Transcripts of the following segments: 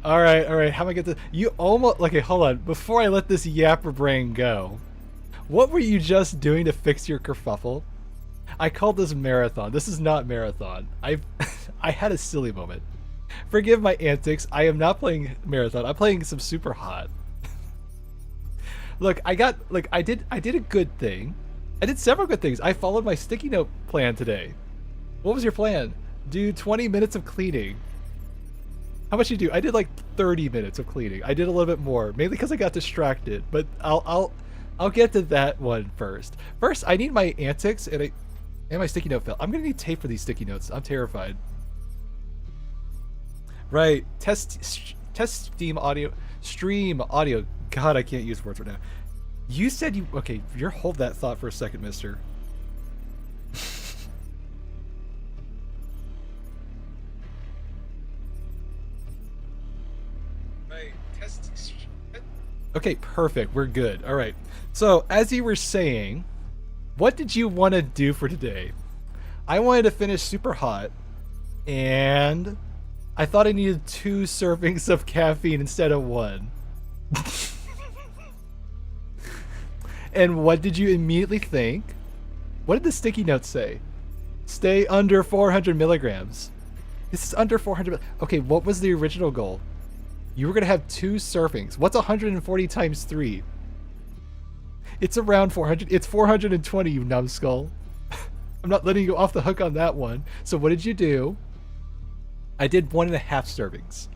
All right. How am I get this? You almost okay. Hold on. Before I let this yapper brain go, what were you just doing to fix your kerfuffle? I called this marathon. This is not marathon. I had a silly moment. Forgive my antics. I am not playing marathon. I'm playing some super hot. Look, I did a good thing. I did several good things. I followed my sticky note plan today. What was your plan? Do 20 minutes of cleaning. How much you do? I did like 30 minutes of cleaning. I did a little bit more, mainly because I got distracted. But I'll get to that one first. First, I need my antics and my sticky note fell. I'm gonna need tape for these sticky notes. I'm terrified. Right, test stream audio. God, I can't use words right now. You said you okay. You're hold that thought for a second, Mister. Right, okay, perfect. We're good. All right. So as you were saying, what did you want to do for today? I wanted to finish super hot, and I thought I needed 2 servings of caffeine instead of 1. And what did you immediately think? What did the sticky note say? Stay under 400 milligrams. This is under 400. Okay, what was the original goal? You were going to have 2 servings. What's 140 times 3? It's around 400. It's 420, you numbskull. I'm not letting you off the hook on that one. So what did you do? I did 1.5 servings.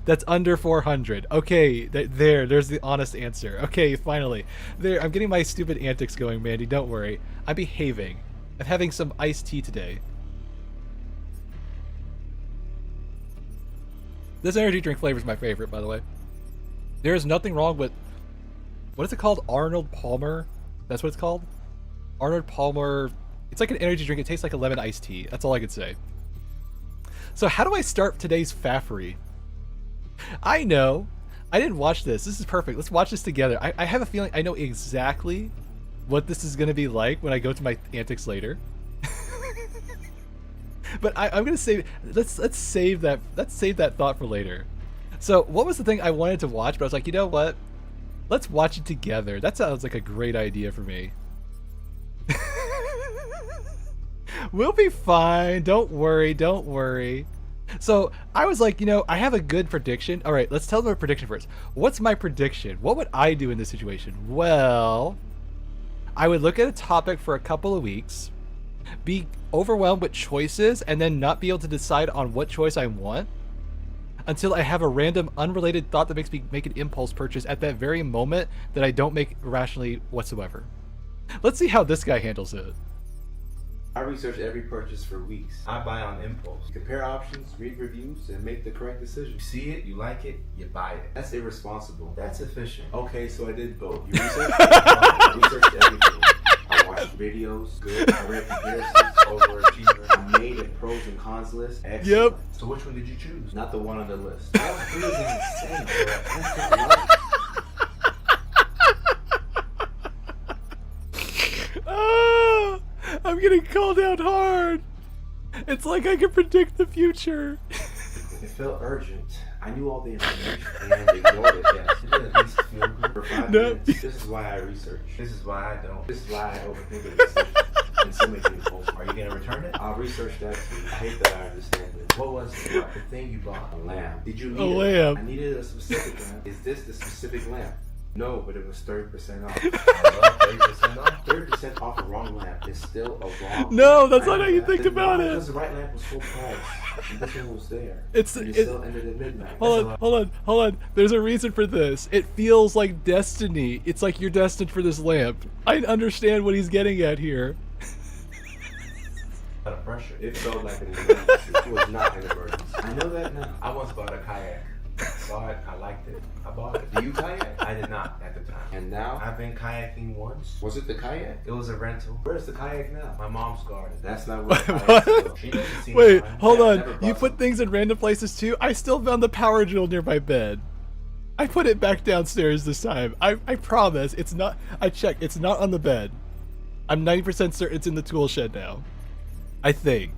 That's under 400. Okay, there's the honest answer. Okay, finally. There, I'm getting my stupid antics going, Mandy. Don't worry. I'm behaving. I'm having some iced tea today. This energy drink flavor is my favorite, by the way. There is nothing wrong with... What is it called? Arnold Palmer? That's what it's called? Arnold Palmer... It's like an energy drink. It tastes like a lemon iced tea. That's all I could say. So how do I start today's faffery? I know. I didn't watch this. This is perfect. Let's watch this together. I have a feeling I know exactly what this is going to be like when I go to my antics later. But I'm going to save... Let's save that thought for later. So what was the thing I wanted to watch, but I was like, you know what? Let's watch it together. That sounds like a great idea for me. We'll be fine. Don't worry. Don't worry. So I was like, you know, I have a good prediction. All right, let's tell them a prediction first. What's my prediction? What would I do in this situation? Well, I would look at a topic for a couple of weeks, be overwhelmed with choices, and then not be able to decide on what choice I want until I have a random unrelated thought that makes me make an impulse purchase at that very moment that I don't make rationally whatsoever. Let's see how this guy handles it. I research every purchase for weeks. I buy on impulse. Compare options, read reviews, and make the correct decision. You see it, you like it, you buy it. That's irresponsible. That's efficient. Okay, so I did both. You researched? I researched everything. I watched videos, good. I read comparisons, overachiever. I made a pros and cons list. Excellent. Yep. So which one did you choose? Not the one on the list. That was insane, bro. I'm getting called out hard. It's like I can predict the future. It felt urgent. I knew all the information and ignored it. Yes, it did at least feel good for 5 minutes. This is why I research. This is why I don't. This is why I overthink the decision. And so many people. Are you gonna return it? I'll research that too. I hate that I understand it. What was it? The thing you bought? A lamp. Did you need a lamp? I needed a specific lamp. Is this the specific lamp? No, but it was 30% off. I love 30% off. 30% off a wrong lamp is still a wrong No, lamp. that's not how you think about it. Because the right lamp was full price. And this one was there. You still ended at midnight. Hold on. There's a reason for this. It feels like destiny. It's like you're destined for this lamp. I understand what he's getting at here. A lot of pressure. It felt like an emergency. It was not an emergency. I know that now. I once bought a kayak. I saw it, I liked it, I bought it. Do you kayak? I did not at the time. And now? I've been kayaking once. Was it the kayak? It was a rental. Where's the kayak now? My mom's garden. That's not where the kayak's still. Wait, hold on. You put things in random places too? I still found the power drill near my bed. I put it back downstairs this time. I promise. It's not. I checked. It's not on the bed. I'm 90% certain it's in the tool shed now. I think.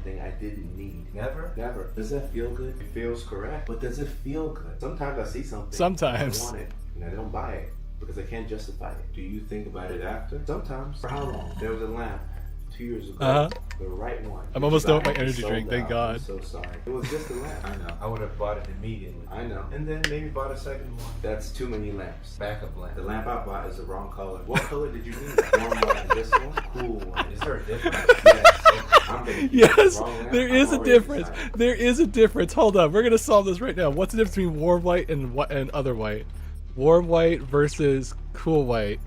thing I didn't need. Never? Never. Does that feel good? It feels correct. But does it feel good? Sometimes I see something. Sometimes. I want it, and I don't buy it because I can't justify it. Do you think about it after? Sometimes. For how long? There was a lamp 2 years ago. The right one. I'm almost done with my energy drink, thank God. I'm so sorry. It was just a lamp. I know. I would have bought it immediately. I know. And then maybe bought a second one. That's too many lamps. Backup lamp. The lamp I bought is the wrong color. What color did you need? Warm one. This one? Cool one. Is there a difference? Yes, there is a difference. There is a difference. Hold on, we're gonna solve this right now. What's the difference between warm white and other white? Warm white versus cool white.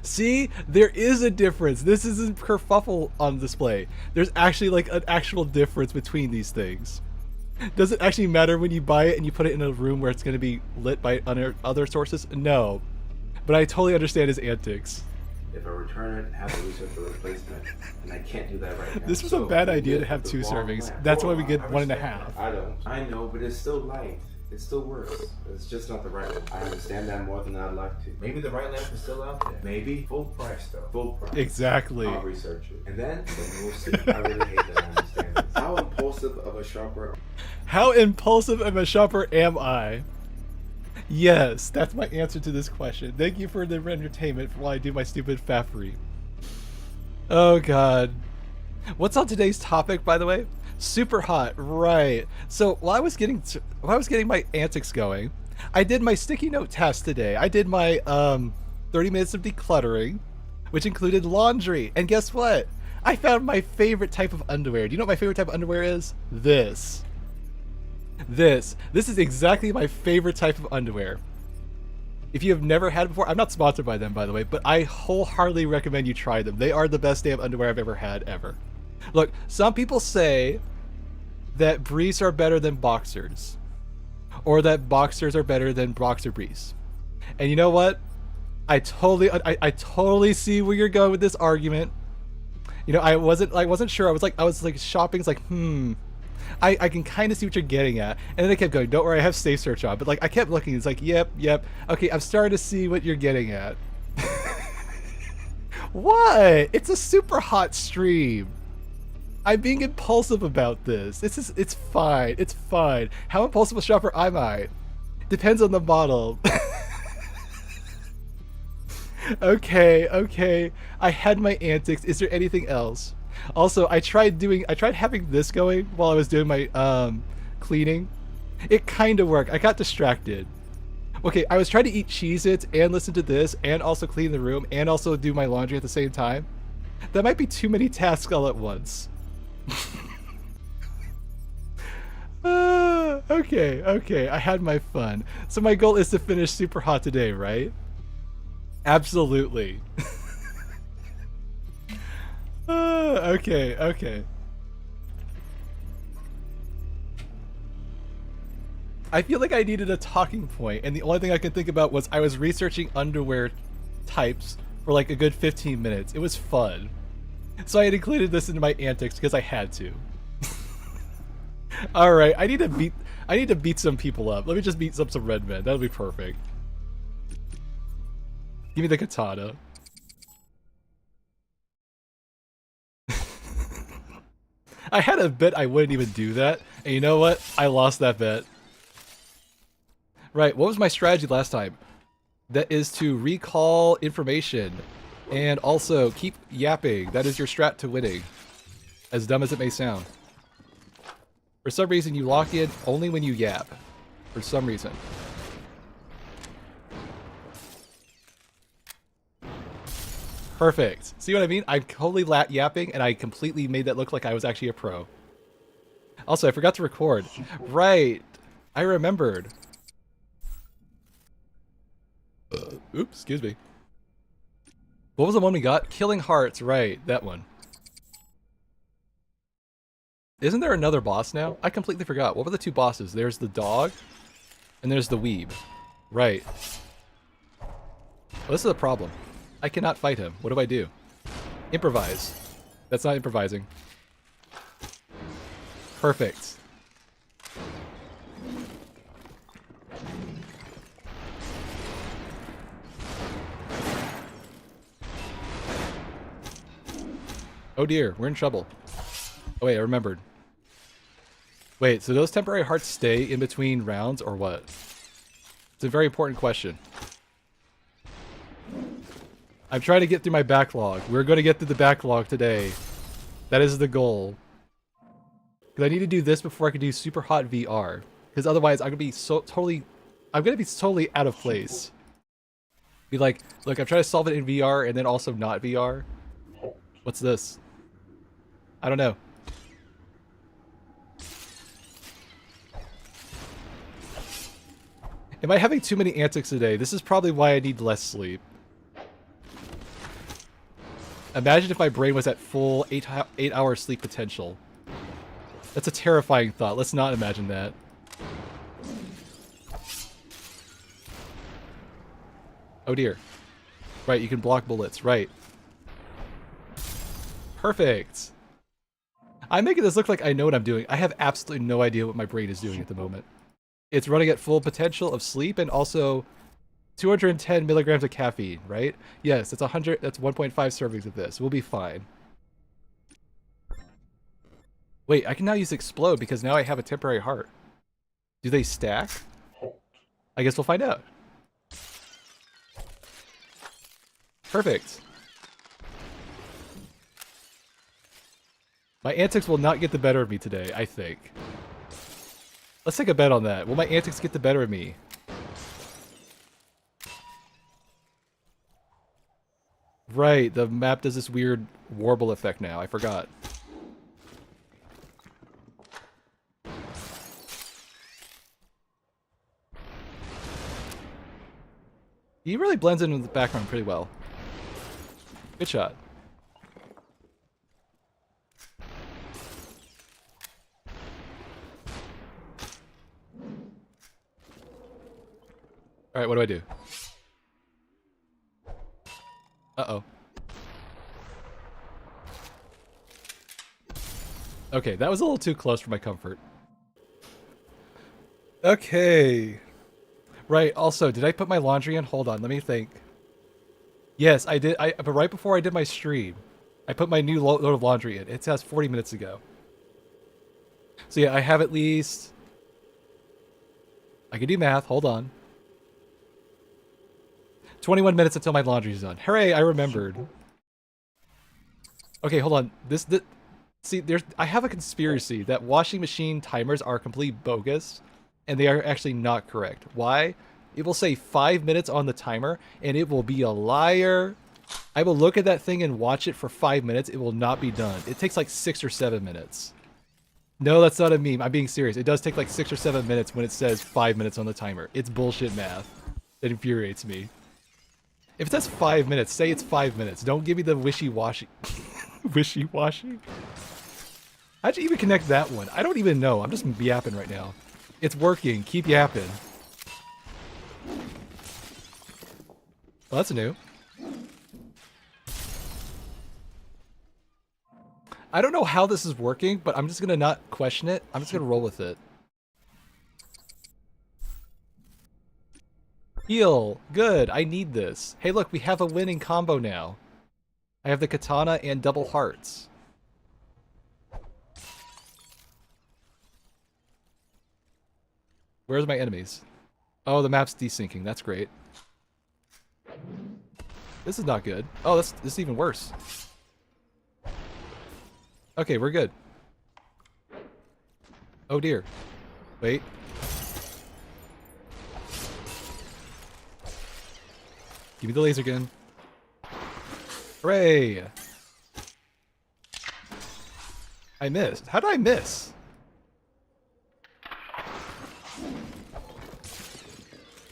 See, there is a difference. This isn't kerfuffle on display. There's actually like an actual difference between these things. Does it actually matter when you buy it and you put it in a room where it's going to be lit by other sources? No, but I totally understand his antics. If I return it, have to research a replacement, and I can't do that right now. This was a bad idea to have 2 servings. That's why we get 1.5. I don't. I know, but it's still light. It still works. It's just not the right one. I understand that more than I'd like to. Maybe the right lamp is still out there. Maybe. Full price, though. Full price. Exactly. I'll research it. And then we'll see. I really hate that I understand this. How impulsive of a shopper... How impulsive of a shopper am I? Yes, that's my answer to this question. Thank you for the entertainment while I do my stupid faffery. Oh god. What's on today's topic, by the way? SUPERHOT, right. So while I was getting my antics going, I did my sticky note test today. I did my 30 minutes of decluttering, which included laundry. And guess what? I found my favorite type of underwear. Do you know what my favorite type of underwear is? This. This is exactly my favorite type of underwear. If you have never had it before, I'm not sponsored by them, by the way, but I wholeheartedly recommend you try them. They are the best damn underwear I've ever had, ever. Look, some people say that briefs are better than boxers, or that boxers are better than boxer briefs. And you know what? I totally see where you're going with this argument. You know, I wasn't sure. I was like shopping. It's like, I can kind of see what you're getting at. And then I kept going, don't worry, I have safe search on. But like, I kept looking. It's like, yep. Okay, I'm starting to see what you're getting at. What? It's a SUPERHOT stream. I'm being impulsive about this. It's fine. It's fine. How impulsive a shopper am I? Depends on the model. Okay. I had my antics. Is there anything else? Also, I tried having this going while I was doing my cleaning. It kind of worked. I got distracted. Okay, I was trying to eat Cheez-Its and listen to this and also clean the room and also do my laundry at the same time. That might be too many tasks all at once. Okay, I had my fun. So my goal is to finish SUPERHOT today, right? Absolutely. Okay. I feel like I needed a talking point, and the only thing I could think about was I was researching underwear types for like a good 15 minutes. It was fun. So I had included this into my antics because I had to. Alright, I need to beat some people up. Let me just beat up some red men. That'll be perfect. Give me the katana. I had a bet I wouldn't even do that, and you know what? I lost that bet. Right, what was my strategy last time? That is to recall information and also keep yapping. That is your strat to winning. As dumb as it may sound. For some reason, you lock in only when you yap. For some reason. Perfect. See what I mean? I'm totally yapping, and I completely made that look like I was actually a pro. Also, I forgot to record. Right. I remembered. Oops, excuse me. What was the one we got? Killing Hearts, right, that one. Isn't there another boss now? I completely forgot. What were the 2 bosses? There's the dog, and there's the weeb. Right. Well, this is a problem. I cannot fight him. What do I do? Improvise. That's not improvising. Perfect. Oh dear, we're in trouble. Oh wait, I remembered. Wait, so those temporary hearts stay in between rounds or what? It's a very important question. I'm trying to get through my backlog. We're going to get through the backlog today. That is the goal. Because I need to do this before I can do SUPERHOT VR. Because otherwise I'm going to be totally out of place. Be like, look, I'm trying to solve it in VR and then also not VR. What's this? I don't know. Am I having too many antics today? This is probably why I need less sleep. Imagine if my brain was at full 8-hour sleep potential. That's a terrifying thought. Let's not imagine that. Oh dear. Right, you can block bullets. Right. Perfect. I'm making this look like I know what I'm doing. I have absolutely no idea what my brain is doing at the moment. It's running at full potential of sleep and also 210 milligrams of caffeine, right? Yes, that's 100. That's 1.5 servings of this. We'll be fine. Wait, I can now use explode because now I have a temporary heart. Do they stack? I guess we'll find out. Perfect. My antics will not get the better of me today, I think. Let's take a bet on that. Will my antics get the better of me? Right, the map does this weird warble effect now. I forgot. He really blends in with the background pretty well. Good shot. Alright, what do I do? Uh-oh. Okay, that was a little too close for my comfort. Okay. Right, also, did I put my laundry in? Hold on, let me think. Yes, I did. But right before I did my stream, I put my new load of laundry in. It says 40 minutes ago. So yeah, I have at least... I can do math, hold on. 21 minutes until my laundry's done. Hooray, I remembered. Okay, hold on. See, I have a conspiracy that washing machine timers are completely bogus, and they are actually not correct. Why? It will say 5 minutes on the timer, and it will be a liar. I will look at that thing and watch it for 5 minutes. It will not be done. It takes like 6 or 7 minutes. No, that's not a meme. I'm being serious. It does take like 6 or 7 minutes when it says 5 minutes on the timer. It's bullshit math. It infuriates me. If it says 5 minutes, say it's 5 minutes. Don't give me the wishy-washy. Wishy-washy? How'd you even connect that one? I don't even know. I'm just yapping right now. It's working. Keep yapping. Well, that's new. I don't know how this is working, but I'm just gonna not question it. I'm just gonna roll with it. Heal. Good. I need this. Hey, look, we have a winning combo now. I have the katana and double hearts. Where's my enemies? Oh, the map's desyncing. That's great. This is not good. Oh, this is even worse. Okay, we're good. Oh dear. Wait. Give me the laser gun. Hooray! I missed. How did I miss?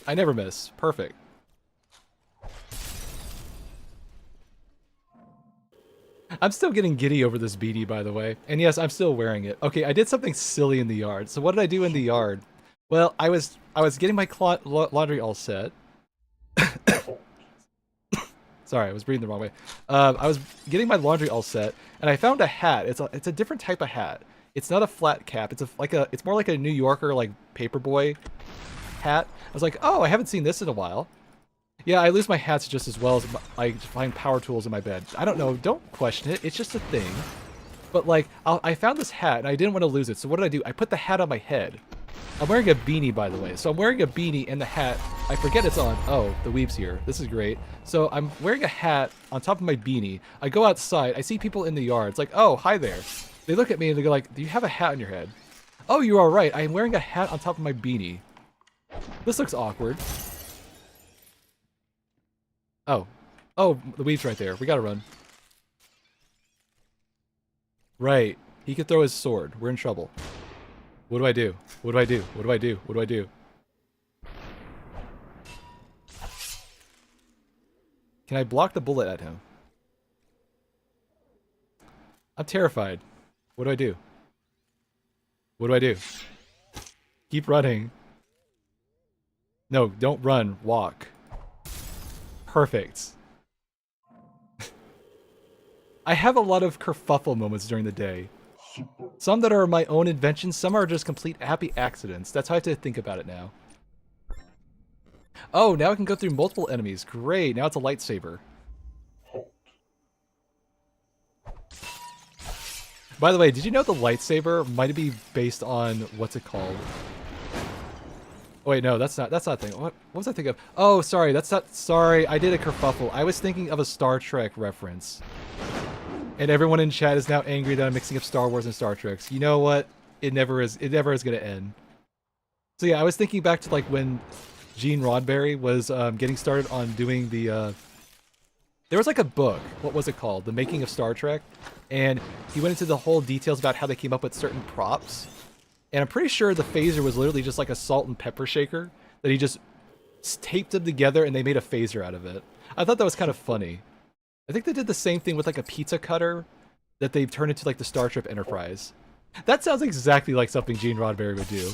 I never miss. Perfect. I'm still getting giddy over this beanie, by the way. And yes, I'm still wearing it. Okay, I did something silly in the yard. So what did I do in the yard? Well, I was getting my laundry all set. Sorry, I was breathing the wrong way. I was getting my laundry all set, and I found a hat. It's a different type of hat. It's not a flat cap. It's more like a New Yorker, like paperboy hat. I was like, oh, I haven't seen this in a while. Yeah, I lose my hats just as well as I find power tools in my bed. I don't know. Don't question it. It's just a thing. But like, I found this hat and I didn't want to lose it. So what did I do? I put the hat on my head. I'm wearing a beanie, by the way. So I'm wearing a beanie and the hat. I forget it's on. Oh, the weave's here. This is great. So I'm wearing a hat on top of my beanie. I go outside. I see people in the yard. It's like, oh, hi there. They look at me and they go like, do you have a hat on your head? Oh, you are right. I'm wearing a hat on top of my beanie. This looks awkward. Oh. Oh, the weave's right there. We gotta run. Right. He could throw his sword. We're in trouble. What do I do? What do I do? What do I do? What do I do? Can I block the bullet at him? I'm terrified. What do I do? What do I do? Keep running. No, don't run. Walk. Perfect. I have a lot of kerfuffle moments during the day. Some that are my own inventions, some are just complete happy accidents. That's how I have to think about it now. Oh, now I can go through multiple enemies. Great, now it's a lightsaber. By the way, did you know the lightsaber might be based on, what's it called? Oh wait, no, that's not a thing. What was I thinking of? Oh, sorry, that's not, sorry, I did a kerfuffle. I was thinking of a Star Trek reference. And everyone in chat is now angry that I'm mixing up Star Wars and Star Trek. You know what? It never is gonna end. So yeah, I was thinking back to like when Gene Roddenberry was getting started on doing the there was like a book, what was it called? The Making of Star Trek. And he went into the whole details about how they came up with certain props. And I'm pretty sure the phaser was literally just like a salt and pepper shaker that he just taped them together and they made a phaser out of it. I thought that was kind of funny. I think they did the same thing with like a pizza cutter that they've turned into like the Starship Enterprise. That sounds exactly like something Gene Roddenberry would do.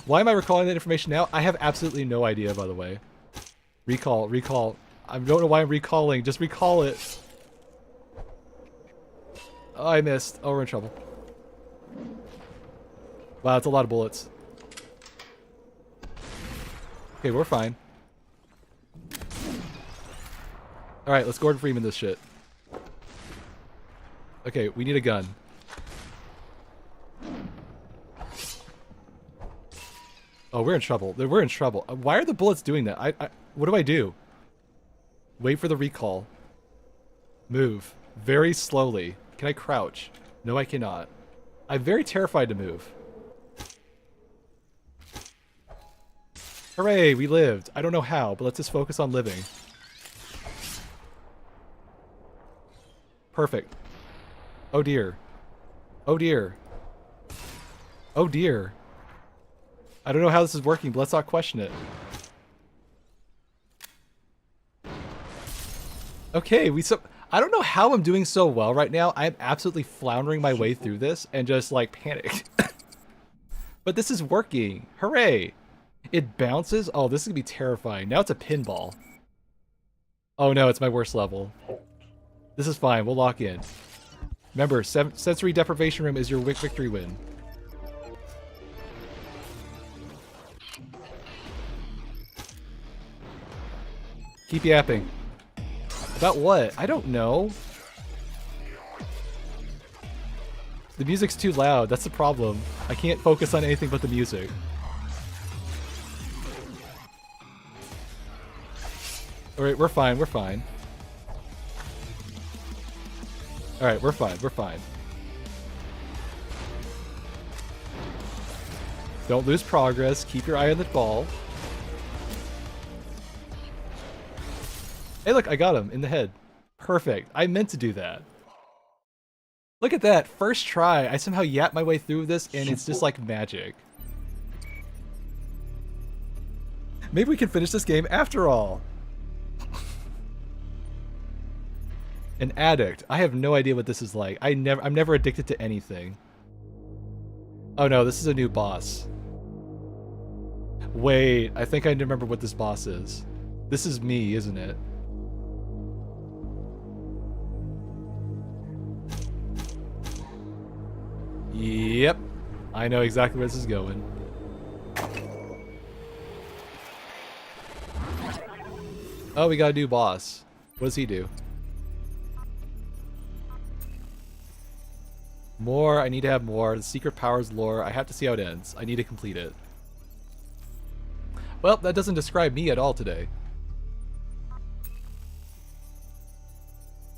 Why am I recalling that information now? I have absolutely no idea, by the way. Recall. I don't know why I'm recalling. Just recall it. Oh, I missed. Oh, we're in trouble. Wow, that's a lot of bullets. Okay, we're fine. Alright, let's Gordon Freeman this shit. Okay, we need a gun. Oh, we're in trouble. We're in trouble. Why are the bullets doing that? What do I do? Wait for the recall. Move. Very slowly. Can I crouch? No, I cannot. I'm very terrified to move. Hooray, we lived. I don't know how, but let's just focus on living. Perfect. Oh dear. Oh dear. Oh dear. I don't know how this is working, but let's not question it. Okay, I don't know how I'm doing so well right now. I'm absolutely floundering my way through this and just like panicked. But this is working. Hooray. It bounces. Oh, this is gonna be terrifying. Now it's a pinball. Oh no, it's my worst level. This is fine. We'll lock in. Remember, sensory deprivation room is your victory win. Keep yapping. About what? I don't know. The music's too loud. That's the problem. I can't focus on anything but the music. Alright, we're fine. We're fine. Alright, we're fine. We're fine. Don't lose progress. Keep your eye on the ball. Hey, look, I got him in the head. Perfect. I meant to do that. Look at that. First try. I somehow yapped my way through this, and it's just like magic. Maybe we can finish this game after all. An addict. I have no idea what this is like. I'm never addicted to anything. Oh no, this is a new boss. Wait, I think I remember what this boss is. This is me, isn't it? Yep. I know exactly where this is going. Oh, we got a new boss. What does he do? More, I need to have more. The Secret Powers lore, I have to see how it ends. I need to complete it. Well, that doesn't describe me at all today.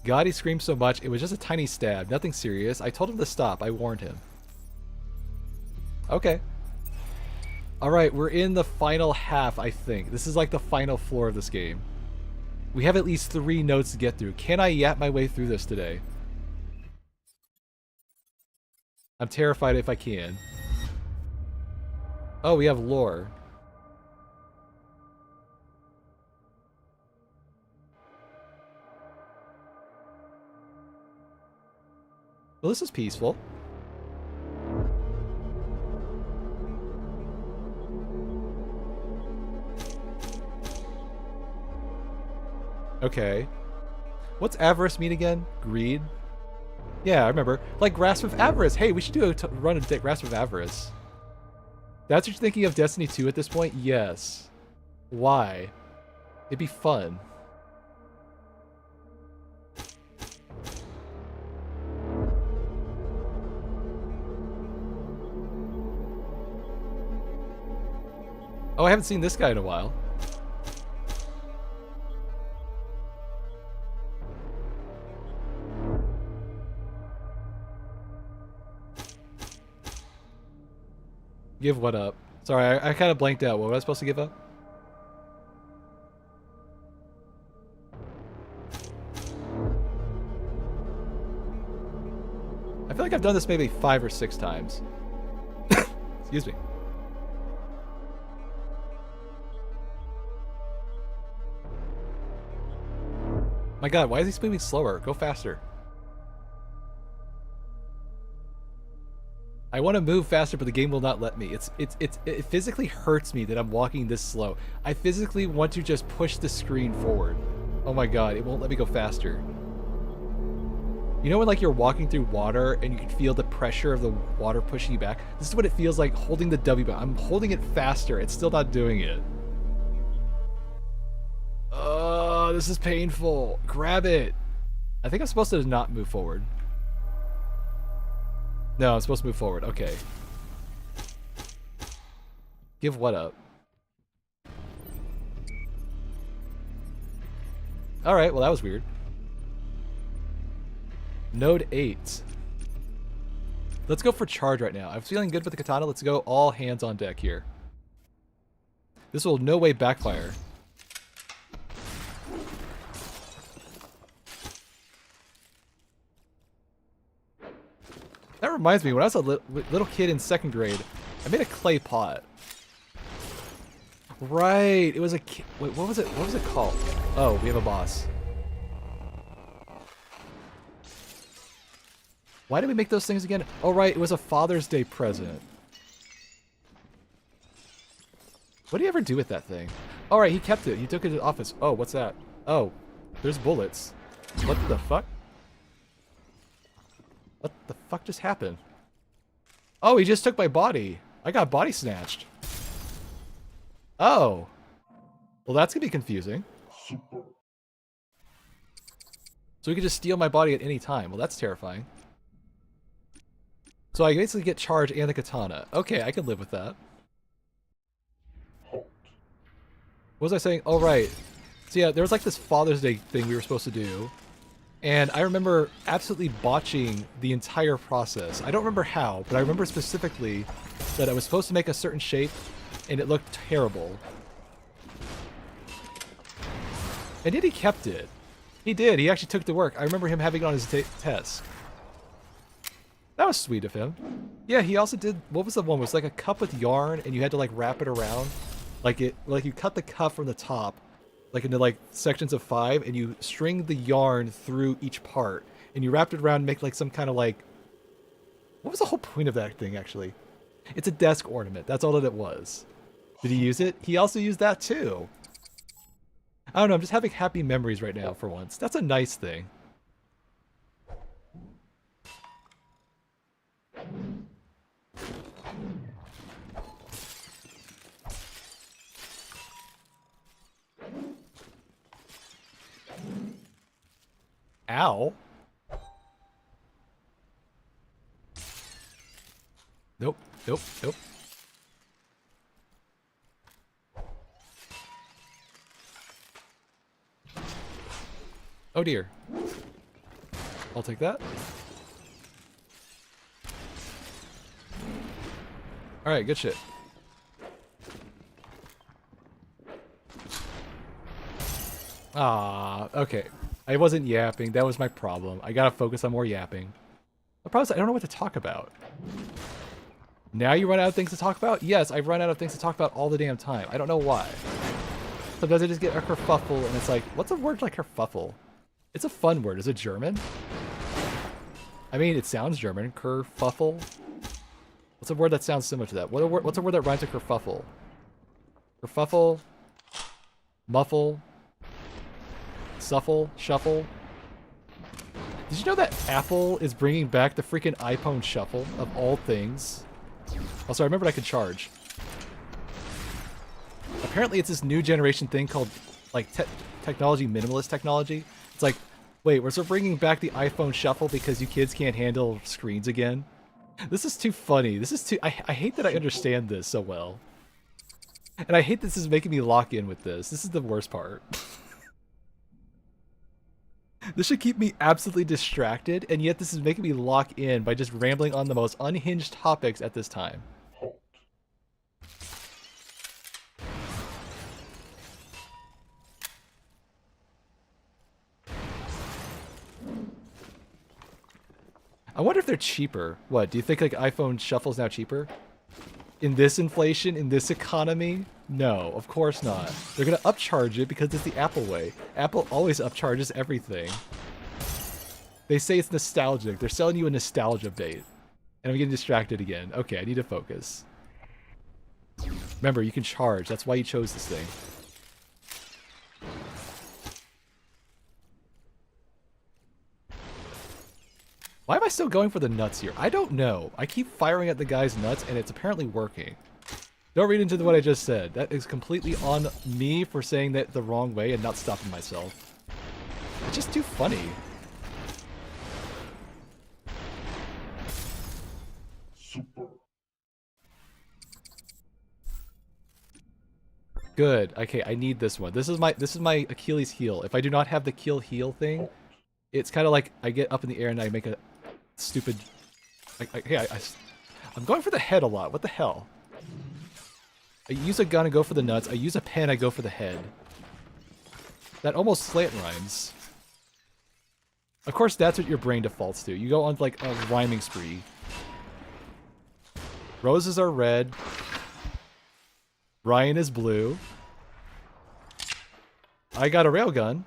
God, he screamed so much, it was just a tiny stab, nothing serious. I told him to stop, I warned him. Okay. Alright, we're in the final half, I think. This is like the final floor of this game. We have at least 3 notes to get through. Can I yap my way through this today? I'm terrified if I can. Oh, we have lore. Well, this is peaceful. Okay. What's avarice mean again? Greed? Yeah, I remember. Like Grasp of Avarice. Hey, we should do a run of Grasp of Avarice. That's what you're thinking of Destiny 2 at this point? Yes. Why? It'd be fun. Oh, I haven't seen this guy in a while. Give what up? Sorry, I kind of blanked out. What was I supposed to give up? I feel like I've done this maybe 5 or 6 times. Excuse me. My god, why is he moving slower? Go faster. I want to move faster, but the game will not let me. It physically hurts me that I'm walking this slow. I physically want to just push the screen forward. Oh my god, it won't let me go faster. You know when like you're walking through water and you can feel the pressure of the water pushing you back? This is what it feels like holding the W button. I'm holding it faster. It's still not doing it. Oh, this is painful. Grab it. I think I'm supposed to not move forward. No, I'm supposed to move forward. Okay. Give what up? Alright, well that was weird. Node 8. Let's go for charge right now. I'm feeling good with the katana. Let's go all hands on deck here. This will no way backfire. That reminds me, when I was a little kid in 2nd grade, I made a clay pot. Right, it was a... Wait, what was it? What was it called? Oh, we have a boss. Why did we make those things again? Oh, right, it was a Father's Day present. What did he ever do with that thing? All right, he kept it. He took it to the office. Oh, what's that? Oh, there's bullets. What the fuck? What the fuck just happened? Oh, he just took my body. I got body snatched. Oh. Well, that's gonna be confusing. So he could just steal my body at any time. Well, that's terrifying. So I basically get charge and the katana. Okay, I can live with that. What was I saying? Oh, right. So yeah, there was like this Father's Day thing we were supposed to do. And I remember absolutely botching the entire process. I don't remember how, but I remember specifically that I was supposed to make a certain shape, and it looked terrible. And yet he kept it. He did. He actually took it to work. I remember him having it on his test. That was sweet of him. Yeah, he also did... What was the one? It was like a cup with yarn, and you had to like wrap it around. Like you cut the cup from the top, like into like sections of 5, and you string the yarn through each part, and you wrapped it around and make like some kind of like... What was the whole point of that thing, actually? It's a desk ornament. That's all that it was. Did he use it? He also used that too. I don't know, I'm just having happy memories right now for once. That's a nice thing. Ow. Nope. Nope. Nope. Oh dear. I'll take that. Alright, good shit. Ah, okay. I wasn't yapping. That was my problem. I gotta focus on more yapping. The problem is I don't know what to talk about. Now you run out of things to talk about? Yes, I run out of things to talk about all the damn time. I don't know why. Sometimes I just get a kerfuffle and it's like, what's a word like kerfuffle? It's a fun word. Is it German? I mean, it sounds German. Kerfuffle? What's a word that sounds similar to that? What's a word that rhymes with kerfuffle? Kerfuffle? Muffle? Suffle? Shuffle? Did you know that Apple is bringing back the freaking iPhone Shuffle, of all things? Also, I remembered I could charge. Apparently it's this new generation thing called, like, technology, minimalist technology. It's like, wait, we're bringing back the iPhone Shuffle because you kids can't handle screens again? This is too funny. This is too... I hate that I understand this so well. And I hate this is making me lock in with this. This is the worst part. This should keep me absolutely distracted, and yet this is making me lock in by just rambling on the most unhinged topics at this time. I wonder if they're cheaper. What, do you think like iPhone Shuffle's now cheaper? In this inflation, in this economy? No, of course not. They're gonna upcharge it because it's the Apple way. Apple always upcharges everything. They say it's nostalgic. They're selling you a nostalgia bait. And I'm getting distracted again. Okay, I need to focus. Remember, you can charge. That's why you chose this thing. Why am I still going for the nuts here? I don't know. I keep firing at the guy's nuts, and it's apparently working. Don't read into what I just said. That is completely on me for saying that the wrong way and not stopping myself. It's just too funny. Super. Good. Okay, I need this one. This is my Achilles heel. If I do not have the kill heel thing, it's kind of like I get up in the air and I make a stupid... I'm going for the head a lot. What the hell? I use a gun and go for the nuts. I use a pen, I go for the head. That almost slant rhymes. Of course, that's what your brain defaults to. You go on like a rhyming spree. Roses are red. Ryan is blue. I got a railgun.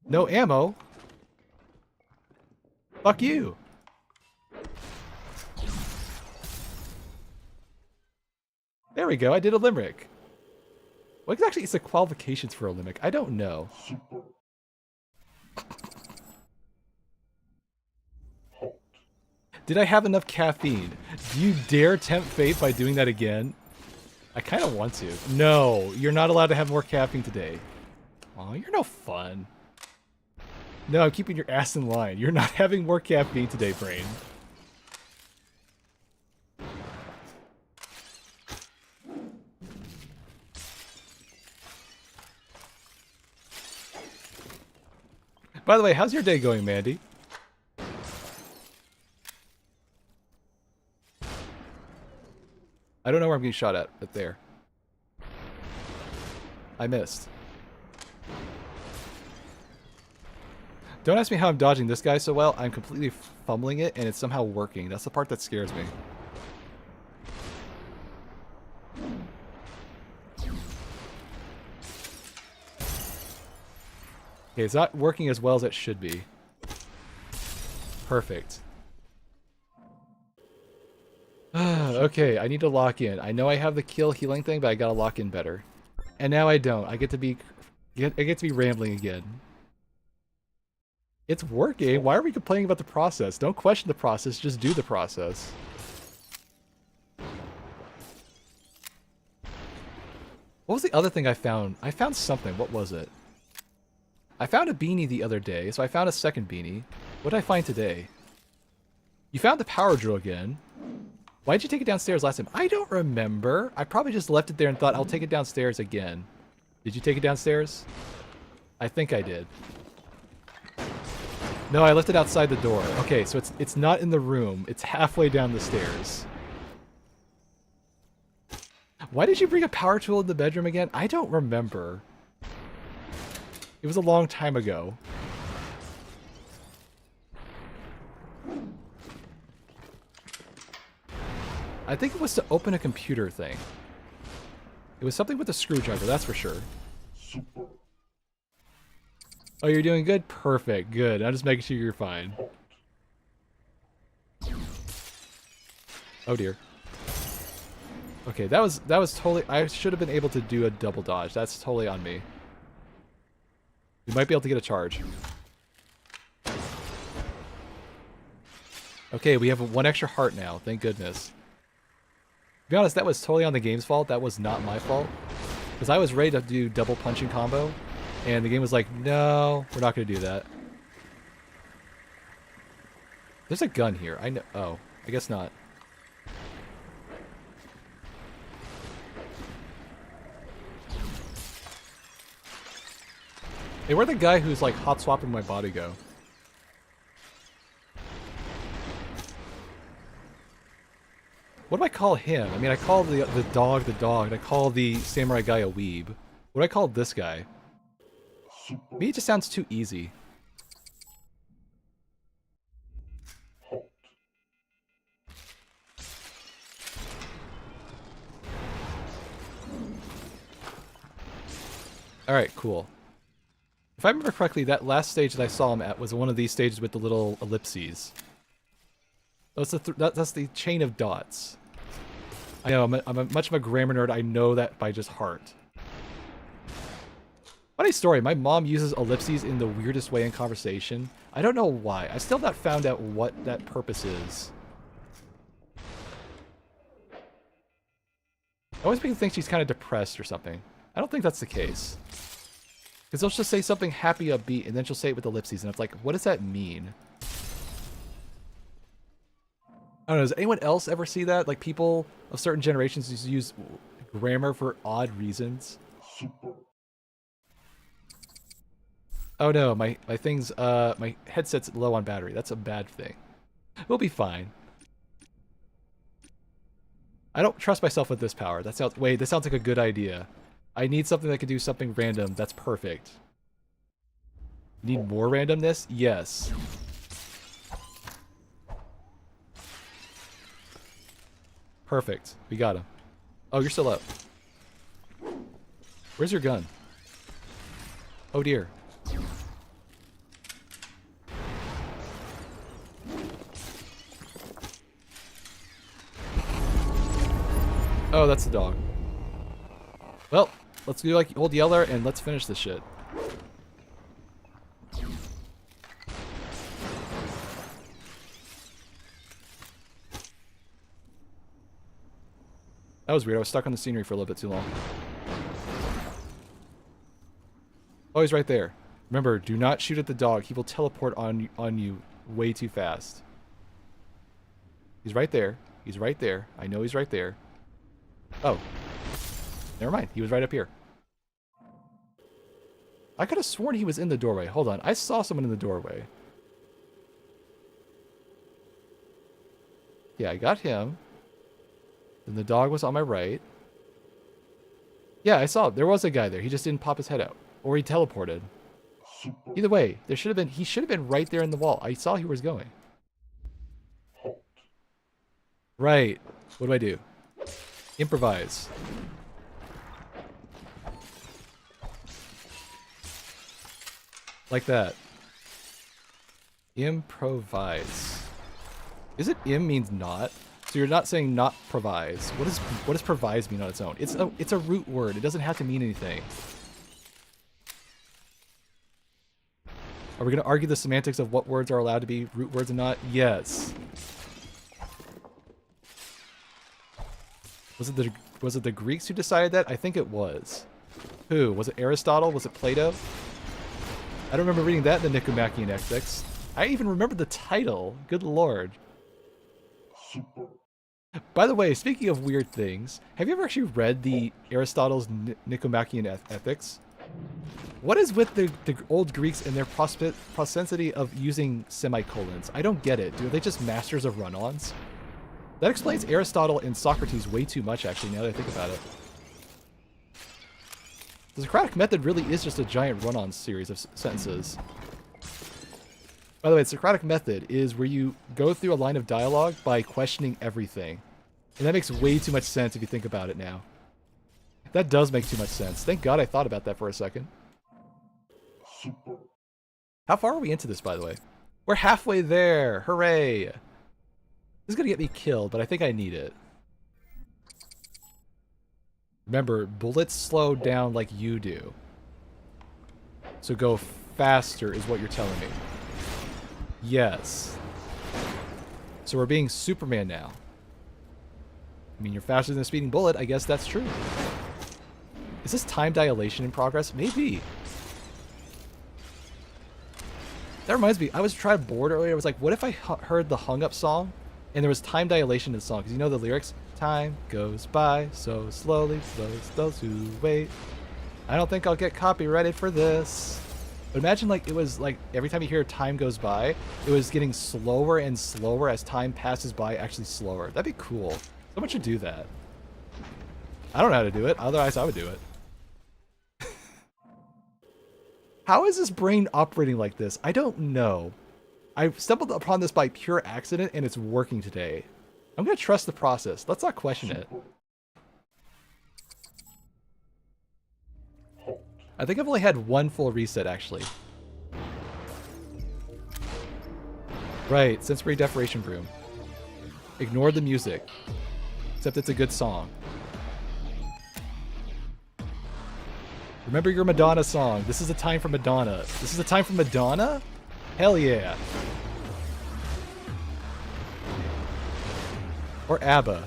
No ammo. Fuck you. There we go, I did a limerick. What exactly is the qualifications for a limerick? I don't know. Super. Did I have enough caffeine? Do you dare tempt fate by doing that again? I kind of want to. No, you're not allowed to have more caffeine today. Aw, you're no fun. No, I'm keeping your ass in line. You're not having more caffeine today, brain. By the way, how's your day going, Mandy? I don't know where I'm getting shot at, but there. I missed. Don't ask me how I'm dodging this guy so well. I'm completely fumbling it, and it's somehow working. That's the part that scares me. Okay, it's not working as well as it should be. Perfect. Okay, I need to lock in. I know I have the kill healing thing, but I gotta lock in better. And now I don't. I get to be rambling again. It's working. Why are we complaining about the process? Don't question the process, just do the process. What was the other thing I found? I found something. What was it? I found a beanie the other day, so I found a second beanie. What did I find today? You found the power drill again. Why'd you take it downstairs last time? I don't remember. I probably just left it there and thought I'll take it downstairs again. Did you take it downstairs? I think I did. No, I left it outside the door. Okay, so it's not in the room. It's halfway down the stairs. Why did you bring a power tool in the bedroom again? I don't remember. It was a long time ago. I think it was to open a computer thing. It was something with a screwdriver, that's for sure. Oh, you're doing good? Perfect, good. I'm just making sure you're fine. Oh dear. Okay, that was totally... I should have been able to do a double dodge. That's totally on me. We might be able to get a charge. Okay, we have one extra heart now. Thank goodness. To be honest, that was totally on the game's fault. That was not my fault. Because I was ready to do double punching combo. And the game was like, no, we're not going to do that. There's a gun here. I know. Oh, I guess not. Hey, where'd the guy who's like hot swapping my body go? What do I call him? I mean, I call the dog, and I call the samurai guy a weeb. What do I call this guy? Me, it just sounds too easy. Alright, cool. If I remember correctly, that last stage that I saw him at was one of these stages with the little ellipses. That's the chain of dots. I know, I'm much of a grammar nerd. I know that by just heart. Funny story, my mom uses ellipses in the weirdest way in conversation. I don't know why. I still have not found out what that purpose is. I always make her think she's kind of depressed or something. I don't think that's the case. Because they'll just say something happy, upbeat, and then she'll say it with ellipses, and it's like, what does that mean? I don't know, does anyone else ever see that? Like, people of certain generations just use grammar for odd reasons? Oh no, my thing's, my headset's low on battery. That's a bad thing. We'll be fine. I don't trust myself with this power. That sounds, wait, this sounds like a good idea. I need something that can do something random. That's perfect. Need more randomness? Yes. Perfect. We got him. Oh, you're still up. Where's your gun? Oh dear. Oh, that's the dog. Well, let's do like old Yeller and let's finish this shit. That was weird. I was stuck on the scenery for a little bit too long. Oh, he's right there. Remember, do not shoot at the dog. He will teleport on you way too fast. He's right there. He's right there. I know he's right there. Oh. Never mind. He was right up here. I could have sworn he was in the doorway. Hold on. I saw someone in the doorway. Yeah, I got him. And the dog was on my right. Yeah, I saw. There was a guy there. He just didn't pop his head out. Or he teleported. Either way, there should have been. He should have been right there in the wall. I saw he was going. Right. What do I do? Improvise. Like that. Improvise. Is it im means not? So you're not saying not provise. What does provise mean on its own? It's a root word. It doesn't have to mean anything. Are we going to argue the semantics of what words are allowed to be root words and not? Yes. Was it the Greeks who decided that? I think it was. Who? Was it Aristotle? Was it Plato? I don't remember reading that in the Nicomachean Ethics. I even remember the title. Good lord. By the way, speaking of weird things, have you ever actually read the Aristotle's Nicomachean Ethics? What is with the old Greeks and their propensity of using semicolons? I don't get it. Are they just masters of run-ons? That explains Aristotle and Socrates way too much, actually, now that I think about it. The Socratic method really is just a giant run-on series of sentences. By the way, the Socratic method is where you go through a line of dialogue by questioning everything. And that makes way too much sense if you think about it now. That does make too much sense. Thank God I thought about that for a second. How far are we into this, by the way? We're halfway there! Hooray! This is gonna get me killed, but I think I need it. Remember, bullets slow down like you do. So go faster is what you're telling me. Yes. So we're being Superman now. I mean, you're faster than a speeding bullet. I guess that's true. Is this time dilation in progress? Maybe. That reminds me, I was trying bored earlier. I was like, what if I heard the Hung Up song and there was time dilation in the song? Because you know the lyrics? Time goes by so slowly, flows those who wait. I don't think I'll get copyrighted for this. But imagine like it was like every time you hear time goes by, it was getting slower and slower as time passes by, actually slower. That'd be cool. Someone should do that. I don't know how to do it, otherwise I would do it. How is this brain operating like this? I don't know. I stumbled upon this by pure accident and it's working today. I'm gonna trust the process. Let's not question it. I think I've only had one full reset, actually. Right, sensory deprivation broom. Ignore the music. Except it's a good song. Remember your Madonna song. This is a time for Madonna. This is a time for Madonna? Hell yeah. Or ABBA.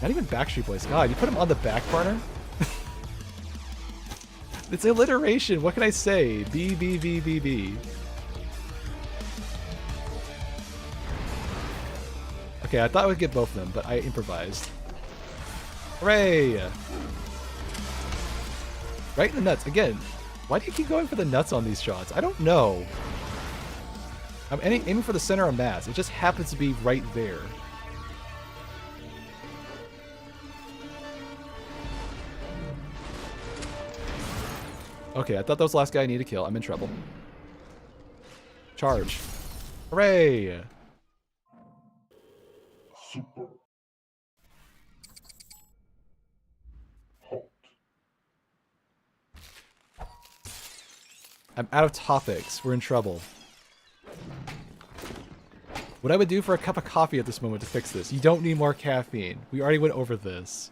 Not even Backstreet Boys. God, you put them on the back burner? It's alliteration. What can I say? B, B, B, B, B. Okay, I thought I would get both of them, but I improvised. Hooray! Right in the nuts. Again, why do you keep going for the nuts on these shots? I don't know. I'm aiming for the center of mass. It just happens to be right there. Okay, I thought that was the last guy I need to kill. I'm in trouble. Charge. Hooray! Super. I'm out of topics. We're in trouble. What I would do for a cup of coffee at this moment to fix this. You don't need more caffeine. We already went over this.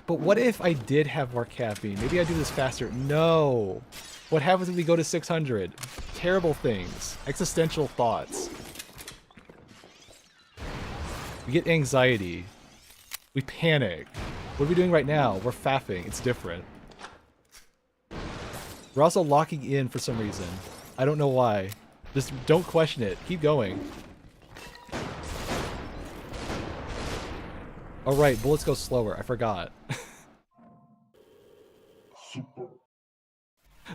But what if I did have more caffeine? Maybe I do this faster. No. What happens if we go to 600? Terrible things. Existential thoughts. We get anxiety. We panic. What are we doing right now? We're faffing. It's different. We're also locking in for some reason. I don't know why. Just don't question it. Keep going. Oh right, bullets go slower. I forgot.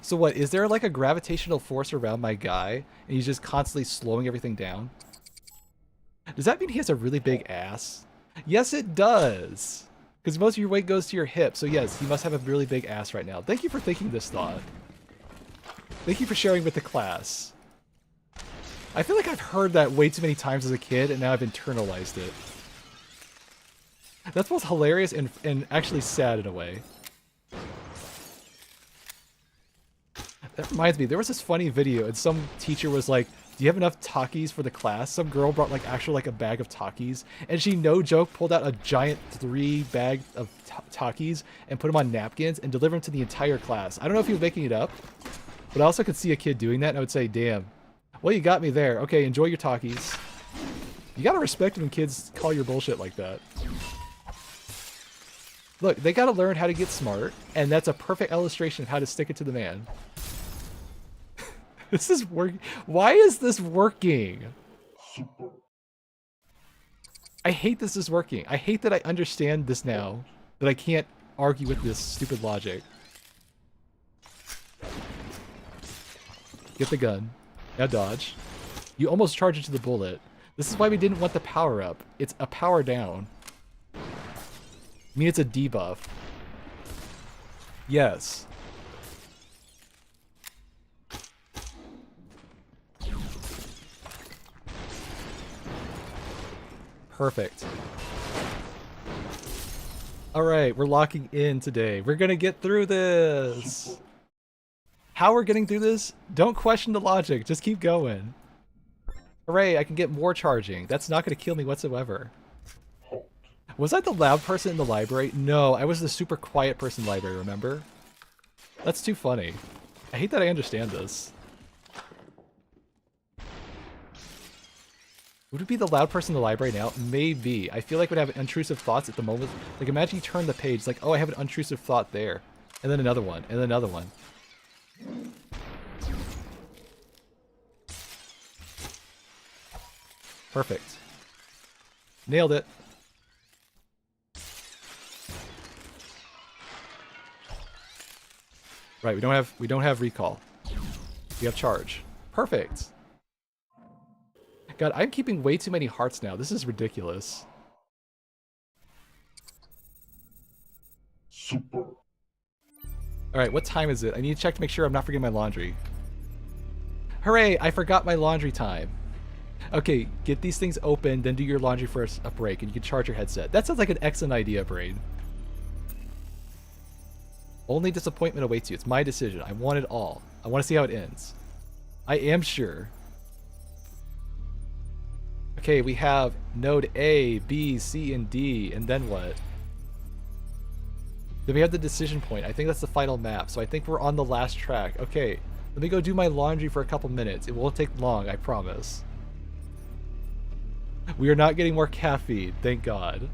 So what, is there like a gravitational force around my guy and he's just constantly slowing everything down? Does that mean he has a really big ass? Yes, it does. Because most of your weight goes to your hip, so yes, he must have a really big ass right now. Thank you for thinking this thought. Thank you for sharing with the class. I feel like I've heard that way too many times as a kid, and now I've internalized it. That's both hilarious and actually sad in a way. That reminds me, there was this funny video, and some teacher was like, do you have enough Takis for the class? Some girl brought like actually like a bag of Takis, and she, no joke, pulled out a giant 3 bag of Takis and put them on napkins and delivered them to the entire class. I don't know if he was making it up, but I also could see a kid doing that, and I would say, damn. Well, you got me there. Okay, enjoy your Takis. You gotta respect when kids call your bullshit like that. Look, they gotta learn how to get smart, and that's a perfect illustration of how to stick it to the man. This is working. Why is this working? I hate this is working. I hate that I understand this now, that I can't argue with this stupid logic. Get the gun. Now dodge. You almost charge into the bullet. This is why we didn't want the power up. It's a power down. I mean, it's a debuff. Yes. Perfect. Alright, we're locking in today. We're gonna get through this! How we're getting through this? Don't question the logic, just keep going. Hooray, I can get more charging. That's not gonna kill me whatsoever. Was I the loud person in the library? No, I was the super quiet person in the library, remember? That's too funny. I hate that I understand this. Would it be the loud person in the library now? Maybe. I feel like I would have intrusive thoughts at the moment. Like, imagine you turn the page, like, oh, I have an intrusive thought there. And then another one, and then another one. Perfect. Nailed it. Right, we don't have recall. We have charge. Perfect. God, I'm keeping way too many hearts now. This is ridiculous. Super. Alright, what time is it? I need to check to make sure I'm not forgetting my laundry. Hooray, I forgot my laundry time. Okay, get these things open, then do your laundry for a break, and you can charge your headset. That sounds like an excellent idea, Brain. Only disappointment awaits you. It's my decision. I want it all. I want to see how it ends. I am sure. Okay, we have node A, B, C, and D, and then what? Then we have the decision point. I think that's the final map, so I think we're on the last track. Okay, let me go do my laundry for a couple minutes. It won't take long, I promise. We are not getting more caffeine, thank God.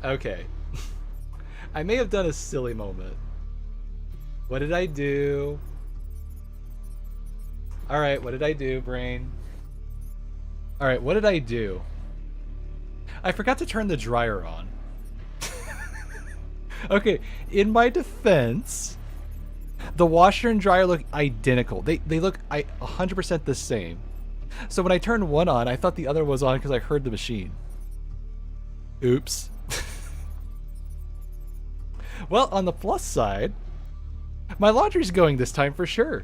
Okay. I may have done a silly moment. What did I do? Alright, what did I do, brain? Alright, what did I do? I forgot to turn the dryer on. Okay, in my defense, the washer and dryer look identical. They look 100% the same. So when I turned one on, I thought the other was on because I heard the machine. Oops. Well, on the plus side, my laundry's going this time for sure.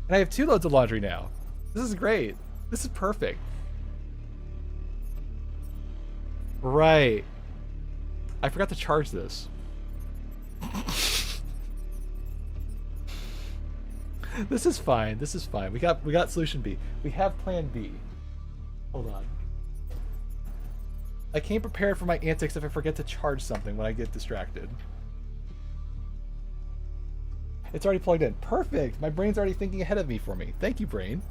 And I have 2 loads of laundry now. This is great. This is perfect. Right. I forgot to charge this. This is fine. This is fine. We got solution B. We have plan B. Hold on. I can't prepare for my antics if I forget to charge something when I get distracted. It's already plugged in. Perfect! My brain's already thinking ahead of me for me. Thank you, brain.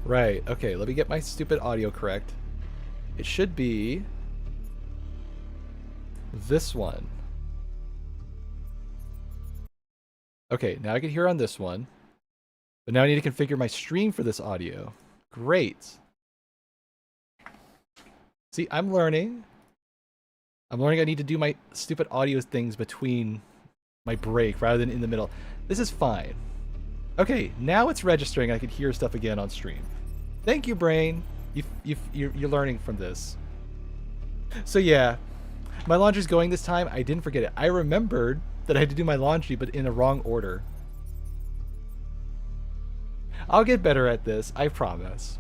Right, okay, let me get my stupid audio correct. It should be this one. Okay, now I can hear on this one. But now I need to configure my stream for this audio. Great. See, I'm learning. I'm learning I need to do my stupid audio things between my break rather than in the middle. This is fine. Okay, now it's registering. I can hear stuff again on stream. Thank you, brain. You're learning from this. So yeah, my laundry's going this time. I didn't forget it. I remembered that I had to do my laundry, but in the wrong order. I'll get better at this, I promise.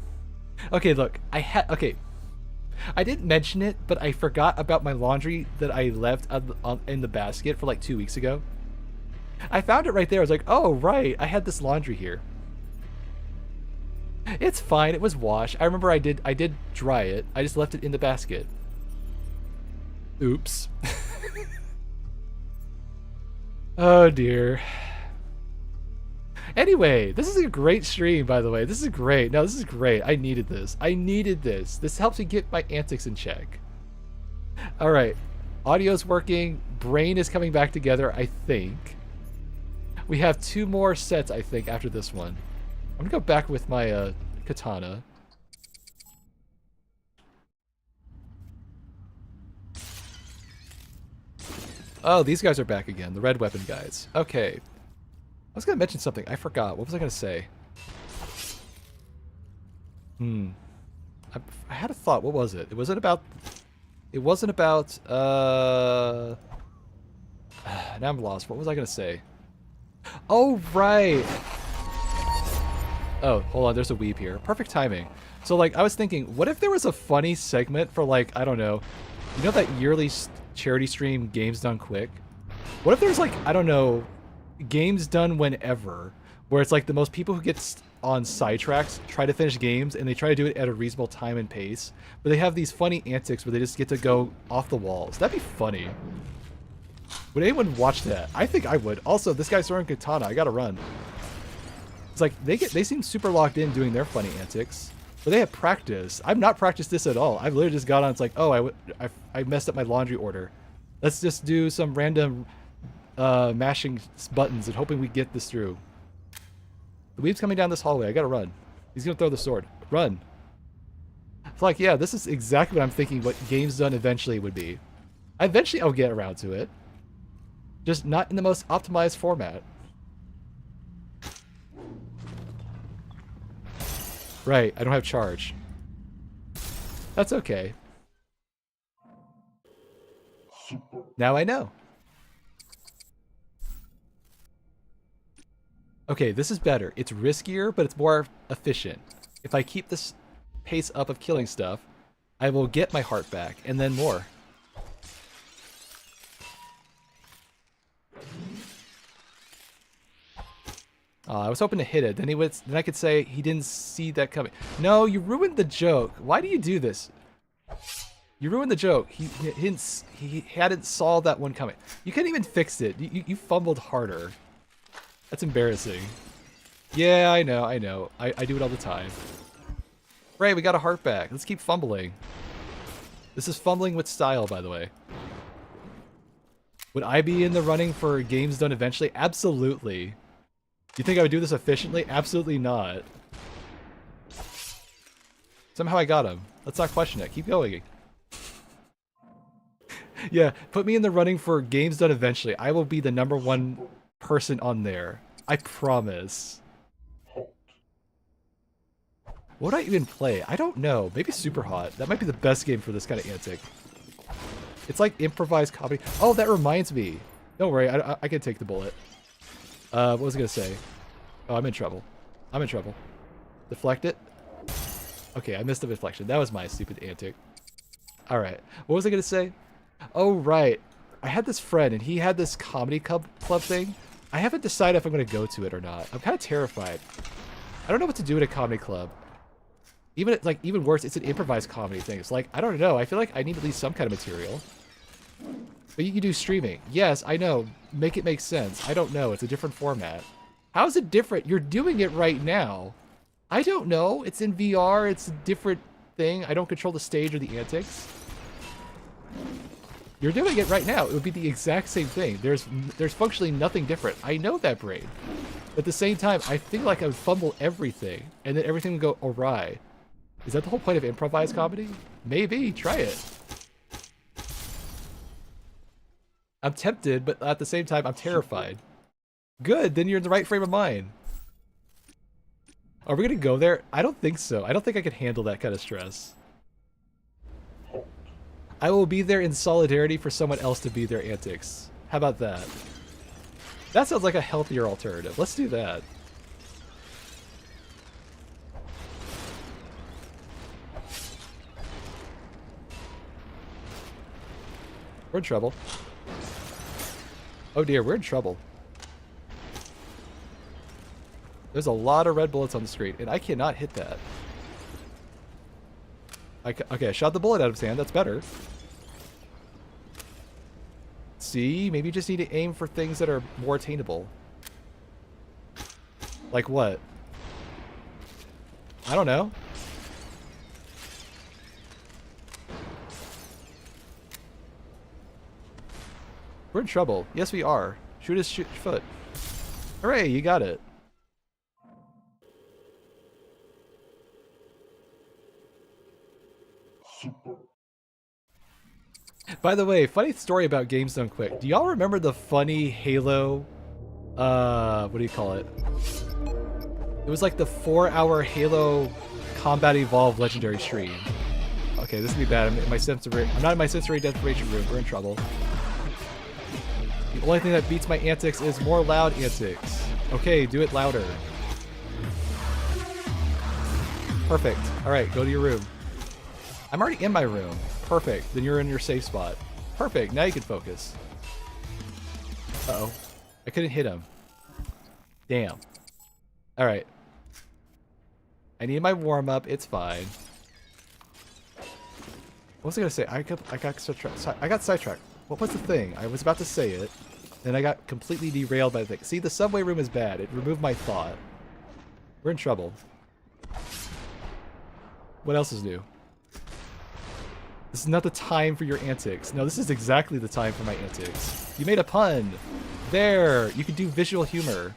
Okay, look, okay. I didn't mention it, but I forgot about my laundry that I left in the basket for like 2 weeks ago. I found it right there. I was like, oh, right, I had this laundry here. It's fine, it was washed. I remember I did dry it. I just left it in the basket. Oops. Oh dear. Anyway, this is a great stream, by the way. This is great. No, this is great. I needed this. I needed this. This helps me get my antics in check. Alright. Audio's working. Brain is coming back together, I think. We have 2 more sets, I think, after this one. I'm gonna go back with my katana. Oh, these guys are back again. The red weapon guys. Okay. I was gonna mention something. I forgot. What was I gonna say? I had a thought. What was it? It wasn't about... Now I'm lost. What was I gonna say? Oh, right! Oh, hold on. There's a weeb here. Perfect timing. So, like, I was thinking, what if there was a funny segment for, like, I don't know. You know that yearly charity stream, Games Done Quick? What if there's, like, I don't know, games done whenever, where it's like the most people who get on sidetracks try to finish games, and they try to do it at a reasonable time and pace, but they have these funny antics where they just get to go off the walls. That'd be funny. Would anyone watch that? I think I would. Also, this guy's throwing katana. I gotta run. It's like they seem super locked in doing their funny antics, but they have practice. I've not practiced this at all. I've literally just got on. It's like, oh, I messed up my laundry order. Let's just do some random mashing buttons and hoping we get this through. The weeb's coming down this hallway. I gotta run. He's gonna throw the sword. Run. It's like, yeah, this is exactly what I'm thinking what Games Done eventually would be. Eventually I'll get around to it. Just not in the most optimized format. Right, I don't have charge. That's okay. Now I know. Okay, this is better. It's riskier, but it's more efficient. If I keep this pace up of killing stuff, I will get my heart back, and then more. I was hoping to hit it. Then I could say he didn't see that coming. No, you ruined the joke. Why do you do this? You ruined the joke. He hadn't saw that one coming. You couldn't even fix it. You fumbled harder. That's embarrassing. Yeah, I know, I know. I do it all the time. Right, we got a heart back. Let's keep fumbling. This is fumbling with style, by the way. Would I be in the running for games done eventually? Absolutely. You think I would do this efficiently? Absolutely not. Somehow I got him. Let's not question it. Keep going. Yeah, put me in the running for games done eventually. I will be the #1 person on there. I promise. What would I even play? I don't know. Maybe SUPERHOT. That might be the best game for this kind of antic. It's like improvised comedy. Oh, that reminds me. Don't worry, I can take the bullet. What was I gonna say? Oh, I'm in trouble. I'm in trouble. Deflect it. Okay, I missed the deflection. That was my stupid antic. Alright, what was I gonna say? Oh, right. I had this friend, and he had this comedy club thing. I haven't decided if I'm gonna go to it or not. I'm kind of terrified. I don't know what to do at a comedy club. Even worse, it's an improvised comedy thing. It's like, I don't know. I feel like I need at least some kind of material. But you can do streaming. Yes, I know. Make it make sense. I don't know. It's a different format. How is it different? You're doing it right now. I don't know. It's in VR. It's a different thing. I don't control the stage or the antics. You're doing it right now. It would be the exact same thing. There's functionally nothing different. I know that, brain. But at the same time, I feel like I would fumble everything, and then everything would go awry. Is that the whole point of improvised comedy? Maybe. Try it. I'm tempted, but at the same time, I'm terrified. Good, then you're in the right frame of mind. Are we gonna go there? I don't think so. I don't think I can handle that kind of stress. I will be there in solidarity for someone else to be their antics. How about that? That sounds like a healthier alternative. Let's do that. We're in trouble. Oh dear, we're in trouble. There's a lot of red bullets on the screen, and I cannot hit that. Okay, I shot the bullet out of his hand. That's better. See, maybe you just need to aim for things that are more attainable. Like what? I don't know. We're in trouble. Yes, we are. Shoot his foot. Hooray, you got it. By the way, funny story about games done quick. Do y'all remember the funny Halo, what do you call it? It was like the 4-hour Halo Combat Evolved Legendary stream. Okay, this is gonna be bad. I'm not in my sensory deprivation room. We're in trouble. The only thing that beats my antics is more loud antics. Okay, do it louder. Perfect. Alright, go to your room. I'm already in my room. Perfect. Then you're in your safe spot. Perfect. Now you can focus. Uh-oh. I couldn't hit him. Damn. Alright. I need my warm-up. It's fine. What was I gonna say? I got sidetracked. What was the thing? I was about to say it. Then I got completely derailed by the thing. See, the subway room is bad. It removed my thought. We're in trouble. What else is new? This is not the time for your antics. No, this is exactly the time for my antics. You made a pun. There. You can do visual humor.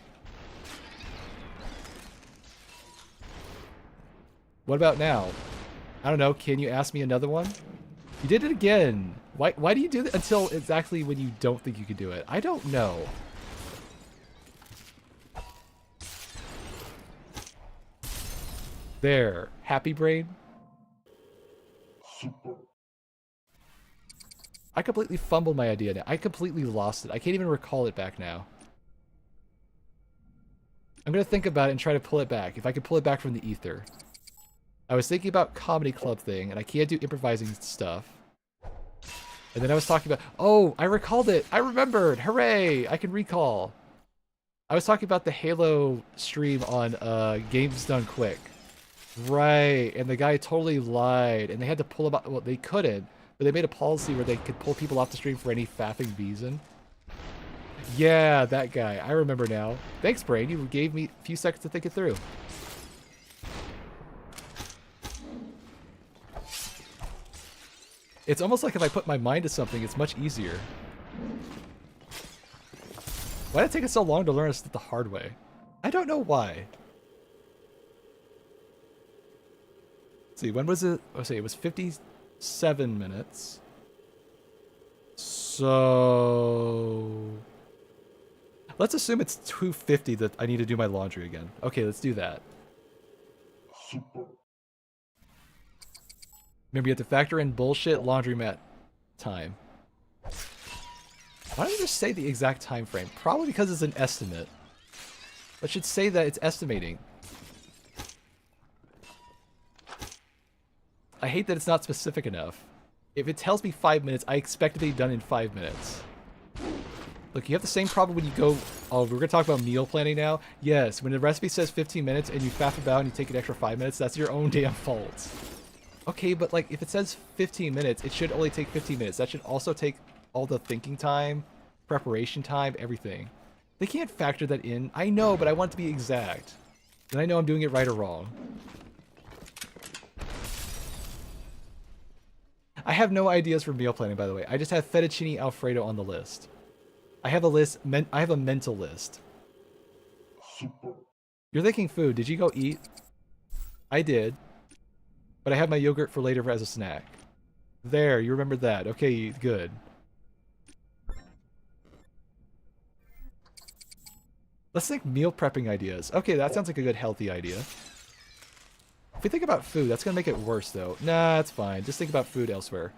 What about now? I don't know. Can you ask me another one? You did it again. Why do you do that until exactly when you don't think you can do it? I don't know. There. Happy brain? I completely fumbled my idea now. I completely lost it. I can't even recall it back now. I'm going to think about it and try to pull it back. If I can pull it back from the ether. I was thinking about comedy club thing, and I can't do improvising stuff. And then I was talking about... Oh, I recalled it! I remembered! Hooray! I can recall. I was talking about the Halo stream on Games Done Quick. Right, and the guy totally lied, and they had to pull him out. Well, they couldn't, but they made a policy where they could pull people off the stream for any faffing reason. Yeah, that guy. I remember now. Thanks, Brain. You gave me a few seconds to think it through. It's almost like if I put my mind to something, it's much easier. Why did it take us so long to learn this the hard way? I don't know why. Let's see, when was it? Let's see, it was 57 minutes. So... let's assume it's 2:50 that I need to do my laundry again. Okay, let's do that. Remember, you have to factor in bullshit laundromat time. Why don't you just say the exact time frame? Probably because it's an estimate. But should say that it's estimating. I hate that it's not specific enough. If it tells me 5 minutes, I expect it to be done in 5 minutes. Look, you have the same problem when you go... oh, we're going to talk about meal planning now? Yes, when the recipe says 15 minutes and you faff about and you take an extra 5 minutes, that's your own damn fault. Okay, but like, if it says 15 minutes, it should only take 15 minutes. That should also take all the thinking time, preparation time, everything. They can't factor that in. I know, but I want it to be exact. And I know I'm doing it right or wrong. I have no ideas for meal planning, by the way. I just have fettuccine alfredo on the list. I have a list. I have a mental list. You're thinking food. Did you go eat? I did. But I have my yogurt for later as a snack. There, you remembered that. Okay, good. Let's think meal prepping ideas. Okay, that sounds like a good healthy idea. If we think about food, that's gonna make it worse though. Nah, it's fine. Just think about food elsewhere.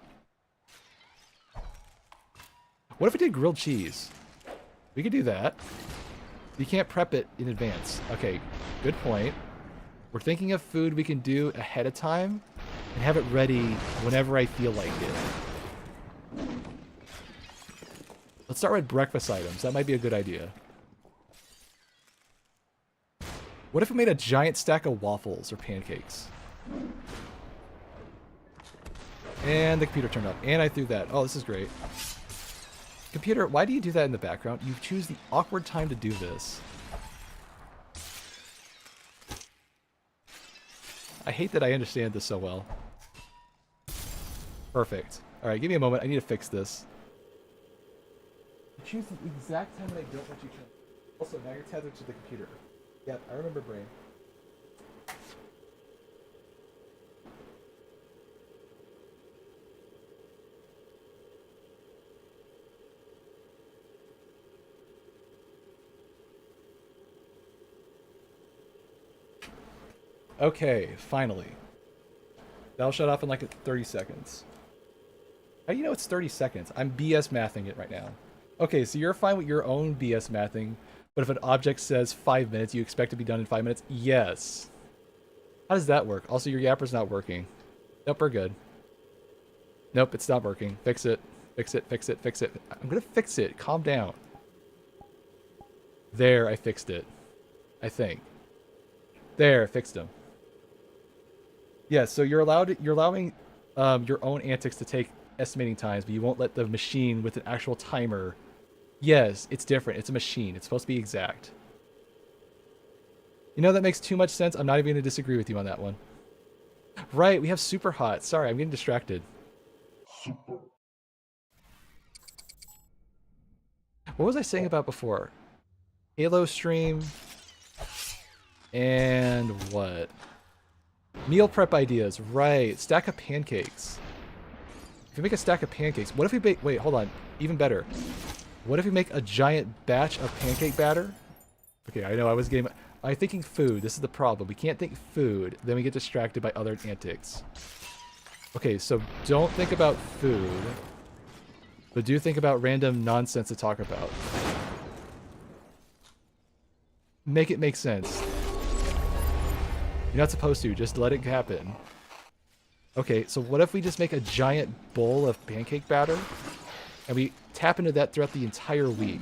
What if we did grilled cheese? We could do that. You can't prep it in advance. Okay, good point. We're thinking of food we can do ahead of time and have it ready whenever I feel like it. Let's start with breakfast items. That might be a good idea. What if we made a giant stack of waffles or pancakes? And the computer turned up. And I threw that. Oh, this is great. Computer, why do you do that in the background? You choose the awkward time to do this. I hate that I understand this so well. Perfect. Alright, give me a moment. I need to fix this. You choose the exact time that I don't want you to. Also, now you're tethered to the computer. Yep, I remember brain. Okay, finally. That'll shut off in like 30 seconds. How do you know it's 30 seconds? I'm BS mathing it right now. Okay, so you're fine with your own BS mathing, but if an object says 5 minutes, you expect it to be done in 5 minutes? Yes. How does that work? Also, your yapper's not working. Nope, we're good. Nope, it's not working. Fix it. Fix it, fix it, fix it. I'm gonna fix it. Calm down. There, I fixed it. I think. There, fixed him. Yeah, so you're allowing your own antics to take estimating times, but you won't let the machine with an actual timer. Yes, it's different. It's a machine. It's supposed to be exact. You know, that makes too much sense. I'm not even going to disagree with you on that one. Right, we have SUPERHOT. Sorry, I'm getting distracted. What was I saying about before? Halo stream. And what? Meal prep ideas. Right. Stack of pancakes. If we make a stack of pancakes, what if we make... wait, hold on. Even better. What if we make a giant batch of pancake batter? Okay, I know I was getting... I'm thinking food. This is the problem. We can't think food. Then we get distracted by other antics. Okay, so don't think about food. But do think about random nonsense to talk about. Make it make sense. You're not supposed to. Just let it happen. Okay, so what if we just make a giant bowl of pancake batter? And we tap into that throughout the entire week.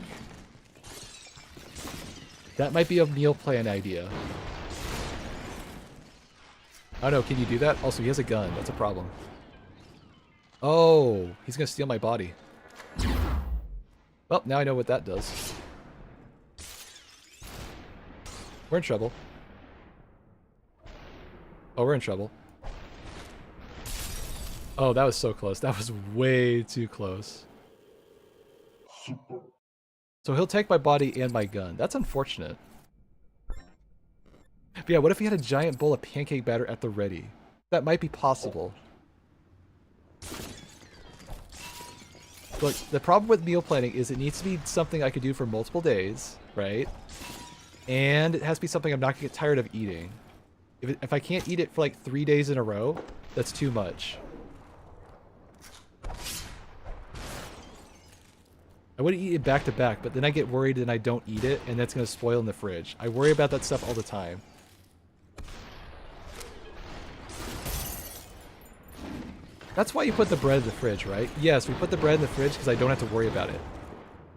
That might be a meal plan idea. Oh no, can you do that? Also, he has a gun. That's a problem. Oh, he's gonna steal my body. Well, now I know what that does. We're in trouble. Oh, we're in trouble. Oh, that was so close. That was way too close. So he'll take my body and my gun. That's unfortunate. But yeah, what if he had a giant bowl of pancake batter at the ready? That might be possible. Look, the problem with meal planning is it needs to be something I could do for multiple days, right? And it has to be something I'm not going to get tired of eating. If I can't eat it for like 3 days in a row, that's too much. I would eat it back to back, but then I get worried and I don't eat it, and that's going to spoil in the fridge. I worry about that stuff all the time. That's why you put the bread in the fridge, right? Yes, we put the bread in the fridge because I don't have to worry about it.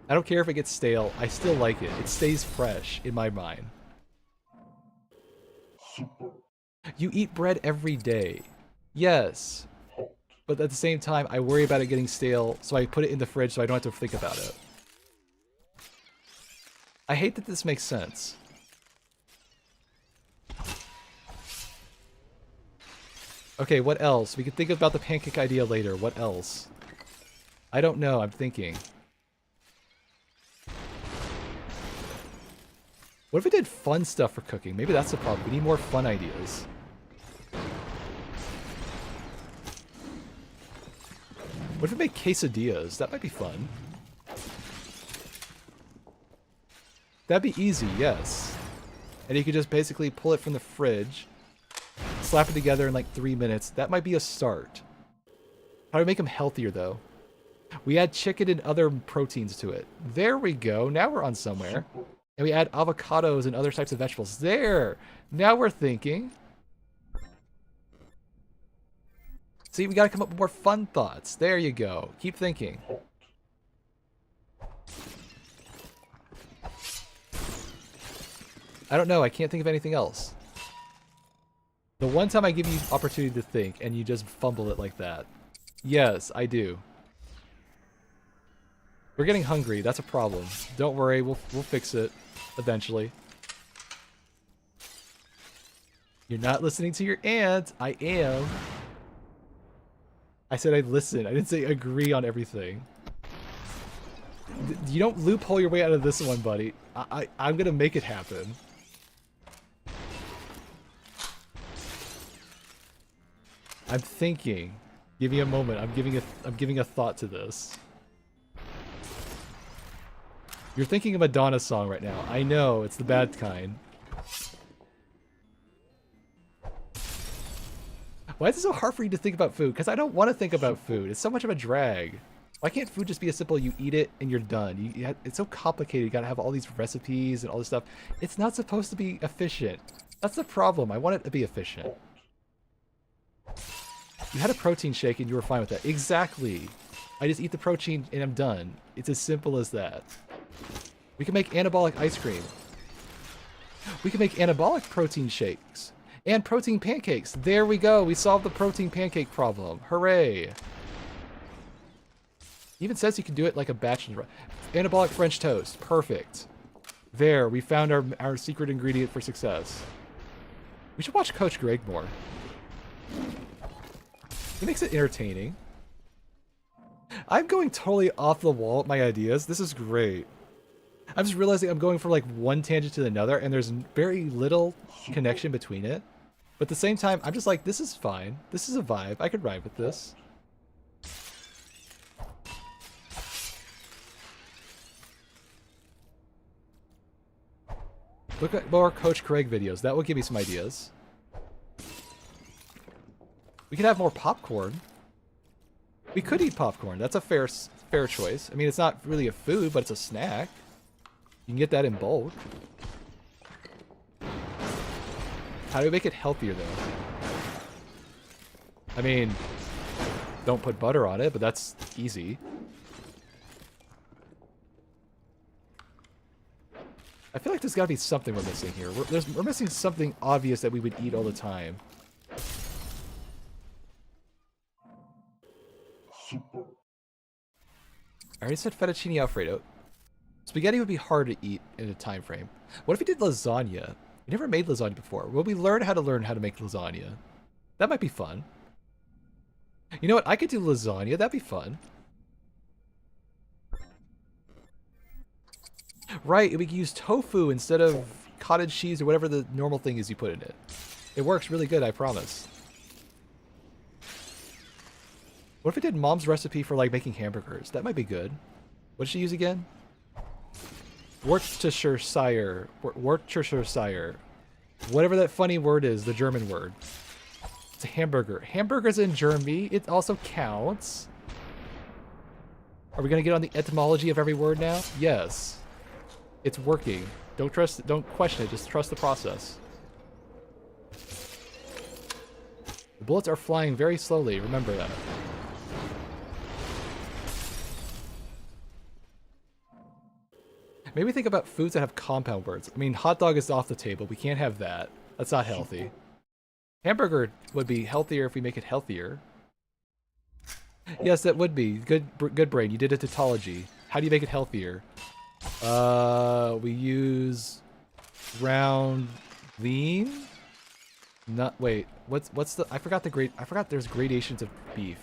I don't care if it gets stale. I still like it. It stays fresh in my mind. You eat bread every day. Yes. But at the same time, I worry about it getting stale, so I put it in the fridge so I don't have to think about it. I hate that this makes sense. Okay, what else? We can think about the pancake idea later. What else? I don't know. I'm thinking. What if we did fun stuff for cooking? Maybe that's the problem. We need more fun ideas. What if we make quesadillas? That might be fun. That'd be easy, yes. And you could just basically pull it from the fridge, slap it together in like 3 minutes. That might be a start. How do we make them healthier, though? We add chicken and other proteins to it. There we go. Now we're on somewhere. And we add avocados and other types of vegetables. There! Now we're thinking. See, we gotta come up with more fun thoughts. There you go. Keep thinking. I don't know. I can't think of anything else. The one time I give you opportunity to think and you just fumble it like that. Yes, I do. We're getting hungry. That's a problem. Don't worry. We'll fix it eventually. You're not listening to your aunt. I am. I said I'd listen. I didn't say agree on everything. You don't loophole your way out of this one, buddy. I'm gonna make it happen. I'm thinking. Give me a moment. I'm giving a thought to this. You're thinking of a Madonna song right now. I know, it's the bad kind. Why is it so hard for you to think about food? Because I don't want to think about food. It's so much of a drag. Why can't food just be as simple, you eat it and you're done? It's so complicated. You gotta have all these recipes and all this stuff. It's not supposed to be efficient. That's the problem. I want it to be efficient. You had a protein shake and you were fine with that. Exactly. I just eat the protein and I'm done. It's as simple as that. We can make anabolic ice cream. We can make anabolic protein shakes. And protein pancakes. There we go. We solved the protein pancake problem. Hooray. It even says you can do it like a batch. Anabolic French toast. Perfect. There. We found our secret ingredient for success. We should watch Coach Greg more. He makes it entertaining. I'm going totally off the wall with my ideas. This is great. I'm just realizing I'm going from like one tangent to another and there's very little connection between it. But at the same time, I'm just like, this is fine. This is a vibe. I could ride with this. Look at more Coach Craig videos. That will give me some ideas. We could have more popcorn. We could eat popcorn. That's a fair choice. I mean, it's not really a food, but it's a snack. You can get that in bulk. How do we make it healthier, though? I mean, don't put butter on it, but that's easy. I feel like there's got to be something we're missing here. We're missing something obvious that we would eat all the time. I already said fettuccine alfredo. Spaghetti would be hard to eat in a time frame. What if we did lasagna? We never made lasagna before. Will we learn how to make lasagna? That might be fun. You know what? I could do lasagna. That'd be fun. Right, we could use tofu instead of cottage cheese or whatever the normal thing is you put in it. It works really good, I promise. What if we did mom's recipe for like making hamburgers? That might be good. What did she use again? Worcestershire. Worcestershire. Whatever that funny word is, the German word. It's a hamburger. Hamburgers in Germany, it also counts. Are we gonna get on the etymology of every word now? Yes. It's working. Don't question it, just trust the process. The bullets are flying very slowly, remember that. Maybe think about foods that have compound words. I mean, hot dog is off the table. We can't have that. That's not healthy. Hamburger would be healthier if we make it healthier. Yes, that would be. Good brain. You did a tautology. How do you make it healthier? We use ground lean? Not wait. What's the I forgot there's gradations of beef.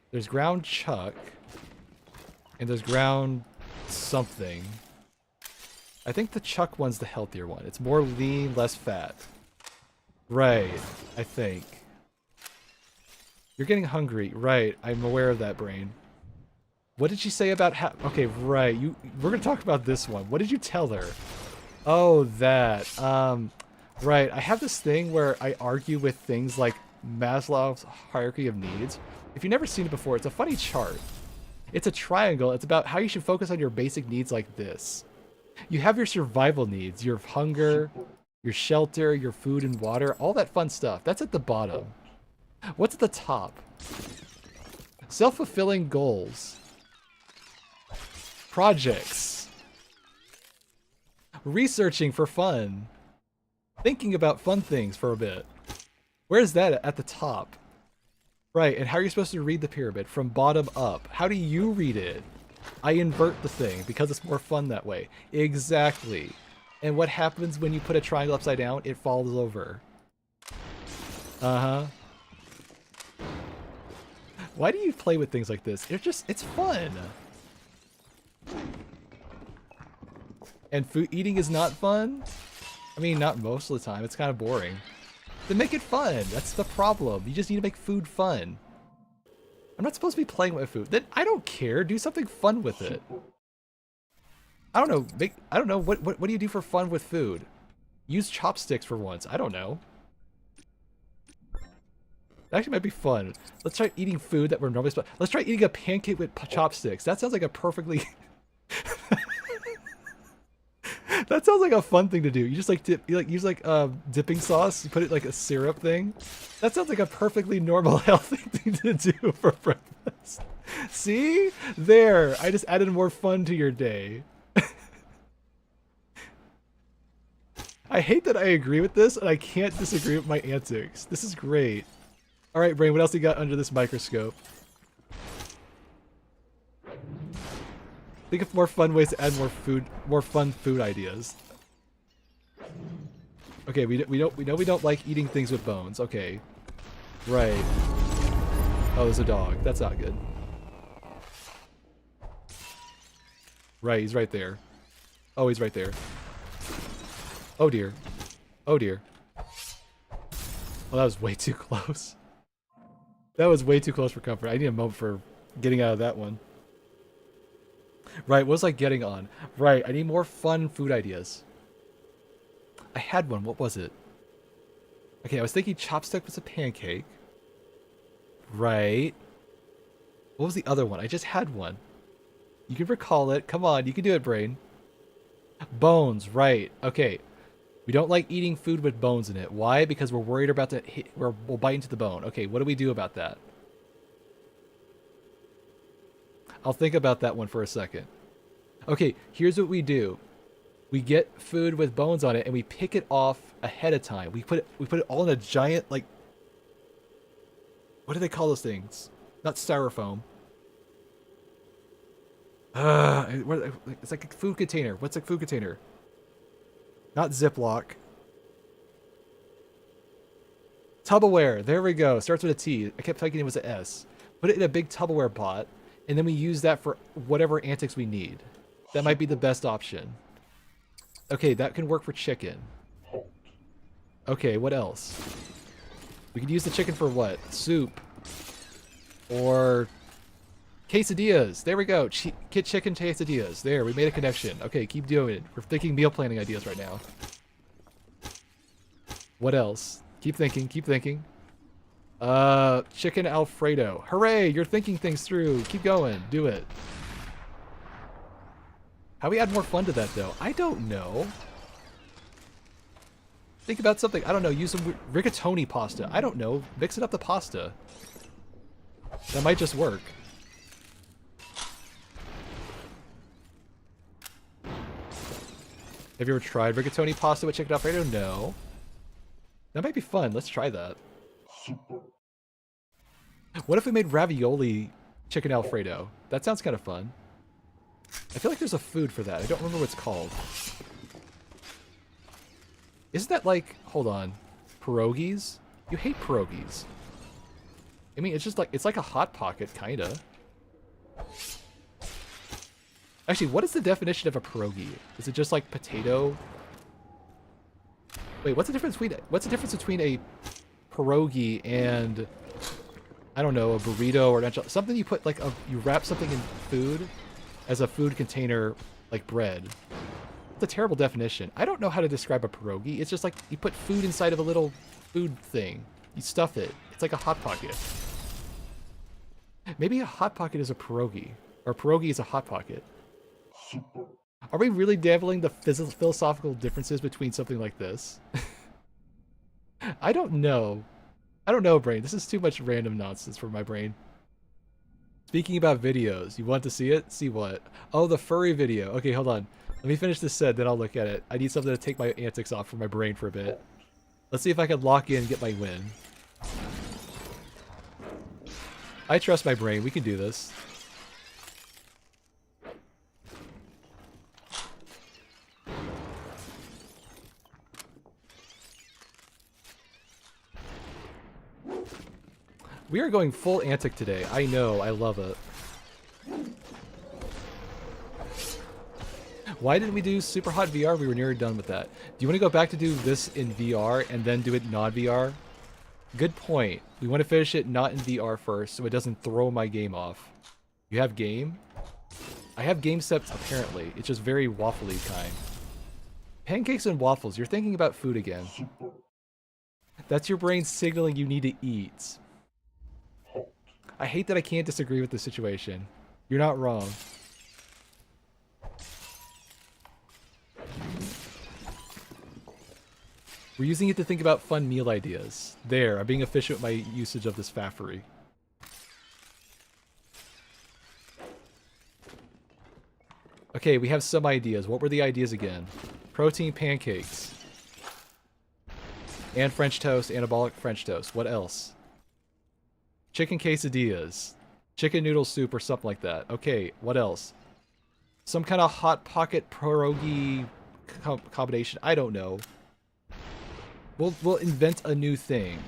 There's ground chuck and there's ground something. I think the chuck one's the healthier one. It's more lean, less fat. Right, I think. You're getting hungry. Right, I'm aware of that, brain. What did she say about okay, right. We're going to talk about this one. What did you tell her? Oh, that. Right. I have this thing where I argue with things like Maslow's hierarchy of needs. If you've never seen it before, it's a funny chart. It's a triangle. It's about how you should focus on your basic needs like this. You have your survival needs, your hunger, your shelter, your food and water, all that fun stuff. That's at the bottom. What's at the top? Self-fulfilling goals. Projects. Researching for fun. Thinking about fun things for a bit. Where's that at the top? Right, and how are you supposed to read the pyramid? From bottom up. How do you read it? I invert the thing because it's more fun that way. Exactly. And what happens when you put a triangle upside down? It falls over. Uh-huh. Why do you play with things like this? It's fun. And food eating is not fun? I mean, not most of the time. It's kind of boring. Then make it fun. That's the problem. You just need to make food fun. I'm not supposed to be playing with food. Then I don't care. Do something fun with it. I don't know. I don't know. What do you do for fun with food? Use chopsticks for once. I don't know. That actually might be fun. Let's try eating food that we're normally supposed. Let's try eating a pancake with chopsticks. That sounds like a perfectly. That sounds like a fun thing to do. You just like use dipping sauce. You put it like a syrup thing. That sounds like a perfectly normal, healthy thing to do for breakfast. See? There. I just added more fun to your day. I hate that I agree with this, and I can't disagree with my antics. This is great. All right, Brain. What else you got under this microscope? Think of more fun ways to add more fun food ideas. Okay, we know we don't like eating things with bones. Okay, right. Oh, there's a dog. That's not good. Right, he's right there. Oh, he's right there. Oh dear. Oh dear. Well, that was way too close. That was way too close for comfort. I need a moment for getting out of that one. Right, what was I getting on? Right, I need more fun food ideas. I had one, what was it? Okay, I was thinking chopstick was a pancake. Right. What was the other one? I just had one. You can recall it. Come on, you can do it, brain. Bones, right. Okay. We don't like eating food with bones in it. Why? Because we're worried about we'll bite into the bone. Okay, what do we do about that? I'll think about that one for a second. Okay, here's what we do. We get food with bones on it and we pick it off ahead of time. We put it all in a giant, like, what do they call those things? Not styrofoam. It's like a food container. What's a food container? Not Ziploc. Tupperware. There we go. Starts with a T. I kept thinking it was an S. Put it in a big Tupperware pot, and then we use that for whatever antics we need. That might be the best option. Okay, that can work for chicken. Okay, what else? We could use the chicken for what? Soup. Or quesadillas. There we go. Chicken quesadillas. There, we made a connection. Okay, keep doing it. We're thinking meal planning ideas right now. What else? Keep thinking, keep thinking. Chicken Alfredo. Hooray, you're thinking things through. Keep going, do it. How do we add more fun to that, though? I don't know. Think about something. I don't know, use some rigatoni pasta. I don't know, mix it up the pasta. That might just work. Have you ever tried rigatoni pasta with chicken Alfredo? No. That might be fun. Let's try that. What if we made ravioli chicken Alfredo? That sounds kind of fun. I feel like there's a food for that. I don't remember what it's called. Isn't that like... Hold on. Pierogies? You hate pierogies. I mean, it's just like... It's like a Hot Pocket, kinda. Actually, what is the definition of a pierogi? Is it just like potato... Wait, what's the difference between a pierogi and I don't know, a burrito or something you put like you wrap something in food as a food container like bread? It's a terrible definition. I don't know how to describe a pierogi. It's just like you put food inside of a little food thing. You stuff it. It's like a Hot Pocket. Maybe a Hot Pocket is a pierogi, or a pierogi is a Hot Pocket. Are we really dabbling the philosophical differences between something like this? I don't know. I don't know, brain. This is too much random nonsense for my brain. Speaking about videos, you want to see it? See what? Oh, the furry video. Okay, hold on. Let me finish this set, then I'll look at it. I need something to take my antics off from my brain for a bit. Let's see if I can lock in and get my win. I trust my brain. We can do this. We are going full antic today. I know. I love it. Why didn't we do SUPERHOT VR? We were nearly done with that. Do you want to go back to do this in VR and then do it non-VR? Good point. We want to finish it not in VR first so it doesn't throw my game off. You have game? I have game sets apparently. It's just very waffly kind. Pancakes and waffles. You're thinking about food again. That's your brain signaling you need to eat. I hate that I can't disagree with the situation. You're not wrong. We're using it to think about fun meal ideas. There, I'm being efficient with my usage of this faffery. Okay, we have some ideas. What were the ideas again? Protein pancakes. And French toast, anabolic French toast. What else? Chicken quesadillas. Chicken noodle soup or something like that. Okay, what else? Some kind of Hot Pocket pierogi combination. I don't know. We'll invent a new thing.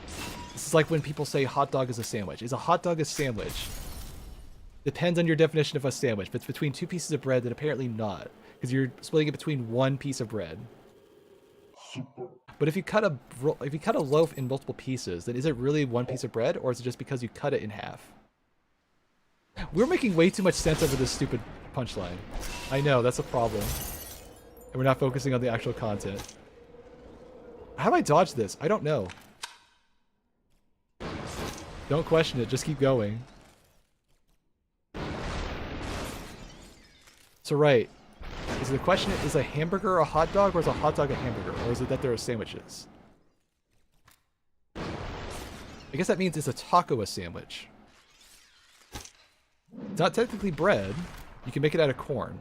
This is like when people say hot dog is a sandwich. Is a hot dog a sandwich? Depends on your definition of a sandwich. If it's between two pieces of bread, then apparently not. Because you're splitting it between one piece of bread. But if you cut a loaf in multiple pieces, then is it really one piece of bread, or is it just because you cut it in half? We're making way too much sense over this stupid punchline. I know, that's a problem. And we're not focusing on the actual content. How do I dodge this? I don't know. Don't question it, just keep going. So right. Is the question, is a hamburger a hot dog, or is a hot dog a hamburger? Or is it that there are sandwiches? I guess that means is a taco a sandwich. It's not technically bread. You can make it out of corn.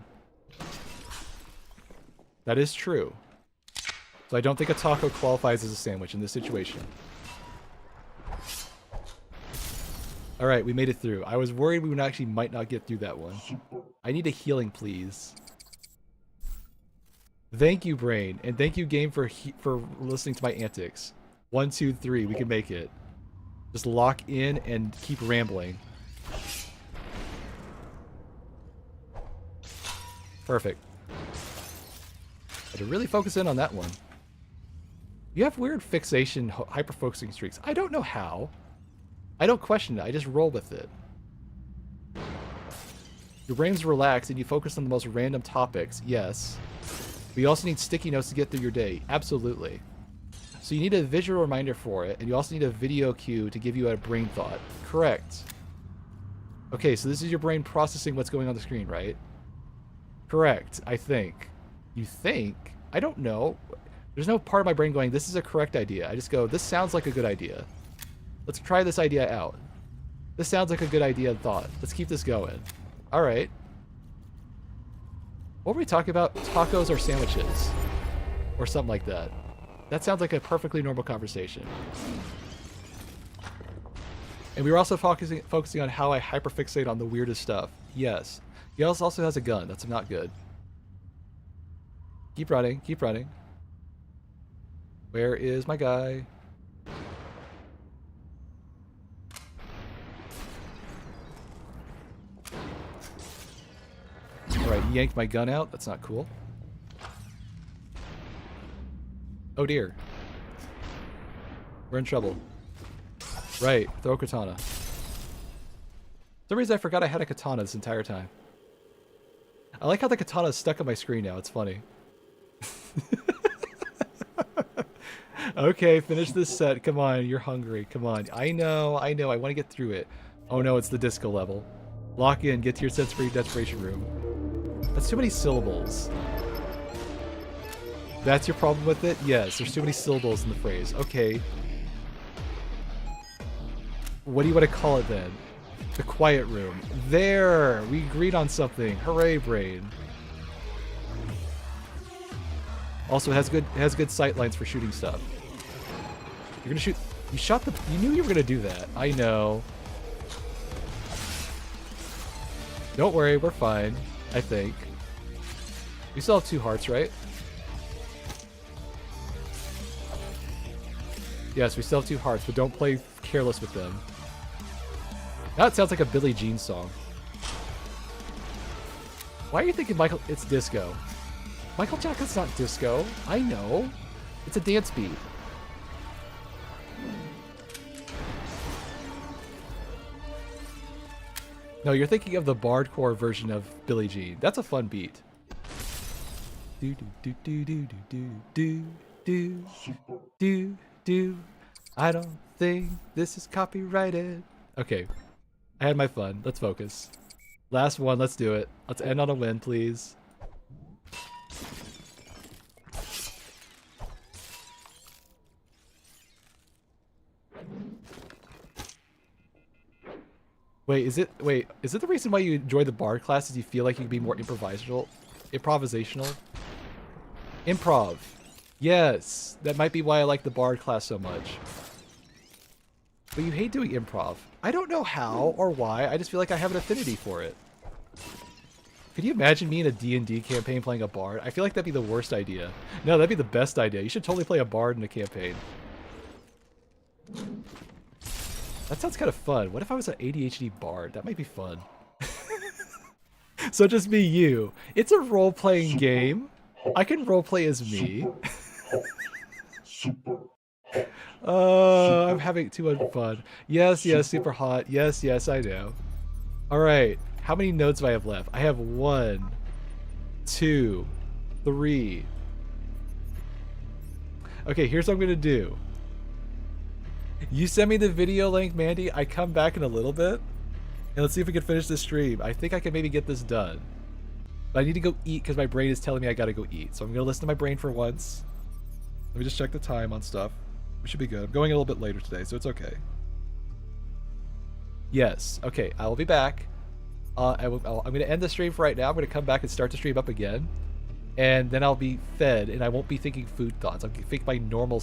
That is true. So I don't think a taco qualifies as a sandwich in this situation. Alright, we made it through. I was worried we would actually might not get through that one. I need a healing, please. Thank you, brain, and thank you, game, for listening to my antics. 1, 2, 3. We can make it. Just lock in and keep rambling. Perfect. Had to really focus in on that one. You have weird fixation, hyper-focusing streaks. I don't know how. I don't question it. I just roll with it. Your brain's relaxed and you focus on the most random topics. Yes. But you also need sticky notes to get through your day. Absolutely. So you need a visual reminder for it, and you also need a video cue to give you a brain thought. Correct. Okay, so this is your brain processing what's going on the screen, right? Correct, I think. You think? I don't know. There's no part of my brain going, this is a correct idea. I just go, this sounds like a good idea. Let's try this idea out. This sounds like a good idea and thought. Let's keep this going. All right. What were we talking about? Tacos or sandwiches? Or something like that. That sounds like a perfectly normal conversation. And we were also focusing on how I hyperfixate on the weirdest stuff. Yes. He also has a gun. That's not good. Keep running. Keep running. Where is my guy? Alright, he yanked my gun out. That's not cool. Oh dear. We're in trouble. Right, throw a katana. For some reason I forgot I had a katana this entire time. I like how the katana is stuck on my screen now. It's funny. Okay, finish this set. Come on, you're hungry. Come on. I know. I want to get through it. Oh no, it's the disco level. Lock in, get to your sensory desperation room. That's too many syllables. That's your problem with it? Yes, there's too many syllables in the phrase. Okay. What do you want to call it then? The quiet room. There! We agreed on something. Hooray, brain. Also, it has good sight lines for shooting stuff. You're gonna shoot... You shot the... You knew you were gonna do that. I know. Don't worry, we're fine. I think. We still have 2 hearts, right? Yes, we still have 2 hearts, but don't play careless with them. Now it sounds like a Billie Jean song. Why are you thinking Michael... It's disco. Michael Jackson's not disco. I know. It's a dance beat. No, you're thinking of the bardcore version of Billie Jean. That's a fun beat. Do do do do do do do do do do. I don't think this is copyrighted. Okay, I had my fun. Let's focus. Last one. Let's do it. Let's end on a win, please. Wait, is it the reason why you enjoy the bard classes? You feel like you can be more improvisational? Improv. Yes, that might be why I like the bard class so much. But you hate doing improv. I don't know how or why. I just feel like I have an affinity for it. Could you imagine me in a D&D campaign playing a bard? I feel like that'd be the worst idea. No, that'd be the best idea. You should totally play a bard in a campaign. That sounds kind of fun. What if I was an ADHD bard? That might be fun. So just be you. It's a role-playing game. I can roleplay as me. I'm having too much fun. Yes, yes, super hot. Yes, yes, I know. Alright. How many notes do I have left? I have 1, 2, 3. Okay, here's what I'm gonna do. You send me the video link, Mandy. I come back in a little bit. And let's see if we can finish this stream. I think I can maybe get this done. But I need to go eat because my brain is telling me I gotta go eat. So I'm gonna listen to my brain for once. Let me just check the time on stuff. We should be good. I'm going a little bit later today, so it's okay. Yes. Okay, I will be back. I'm gonna end the stream for right now. I'm gonna come back and start the stream up again. And then I'll be fed and I won't be thinking food thoughts. I'll think my normal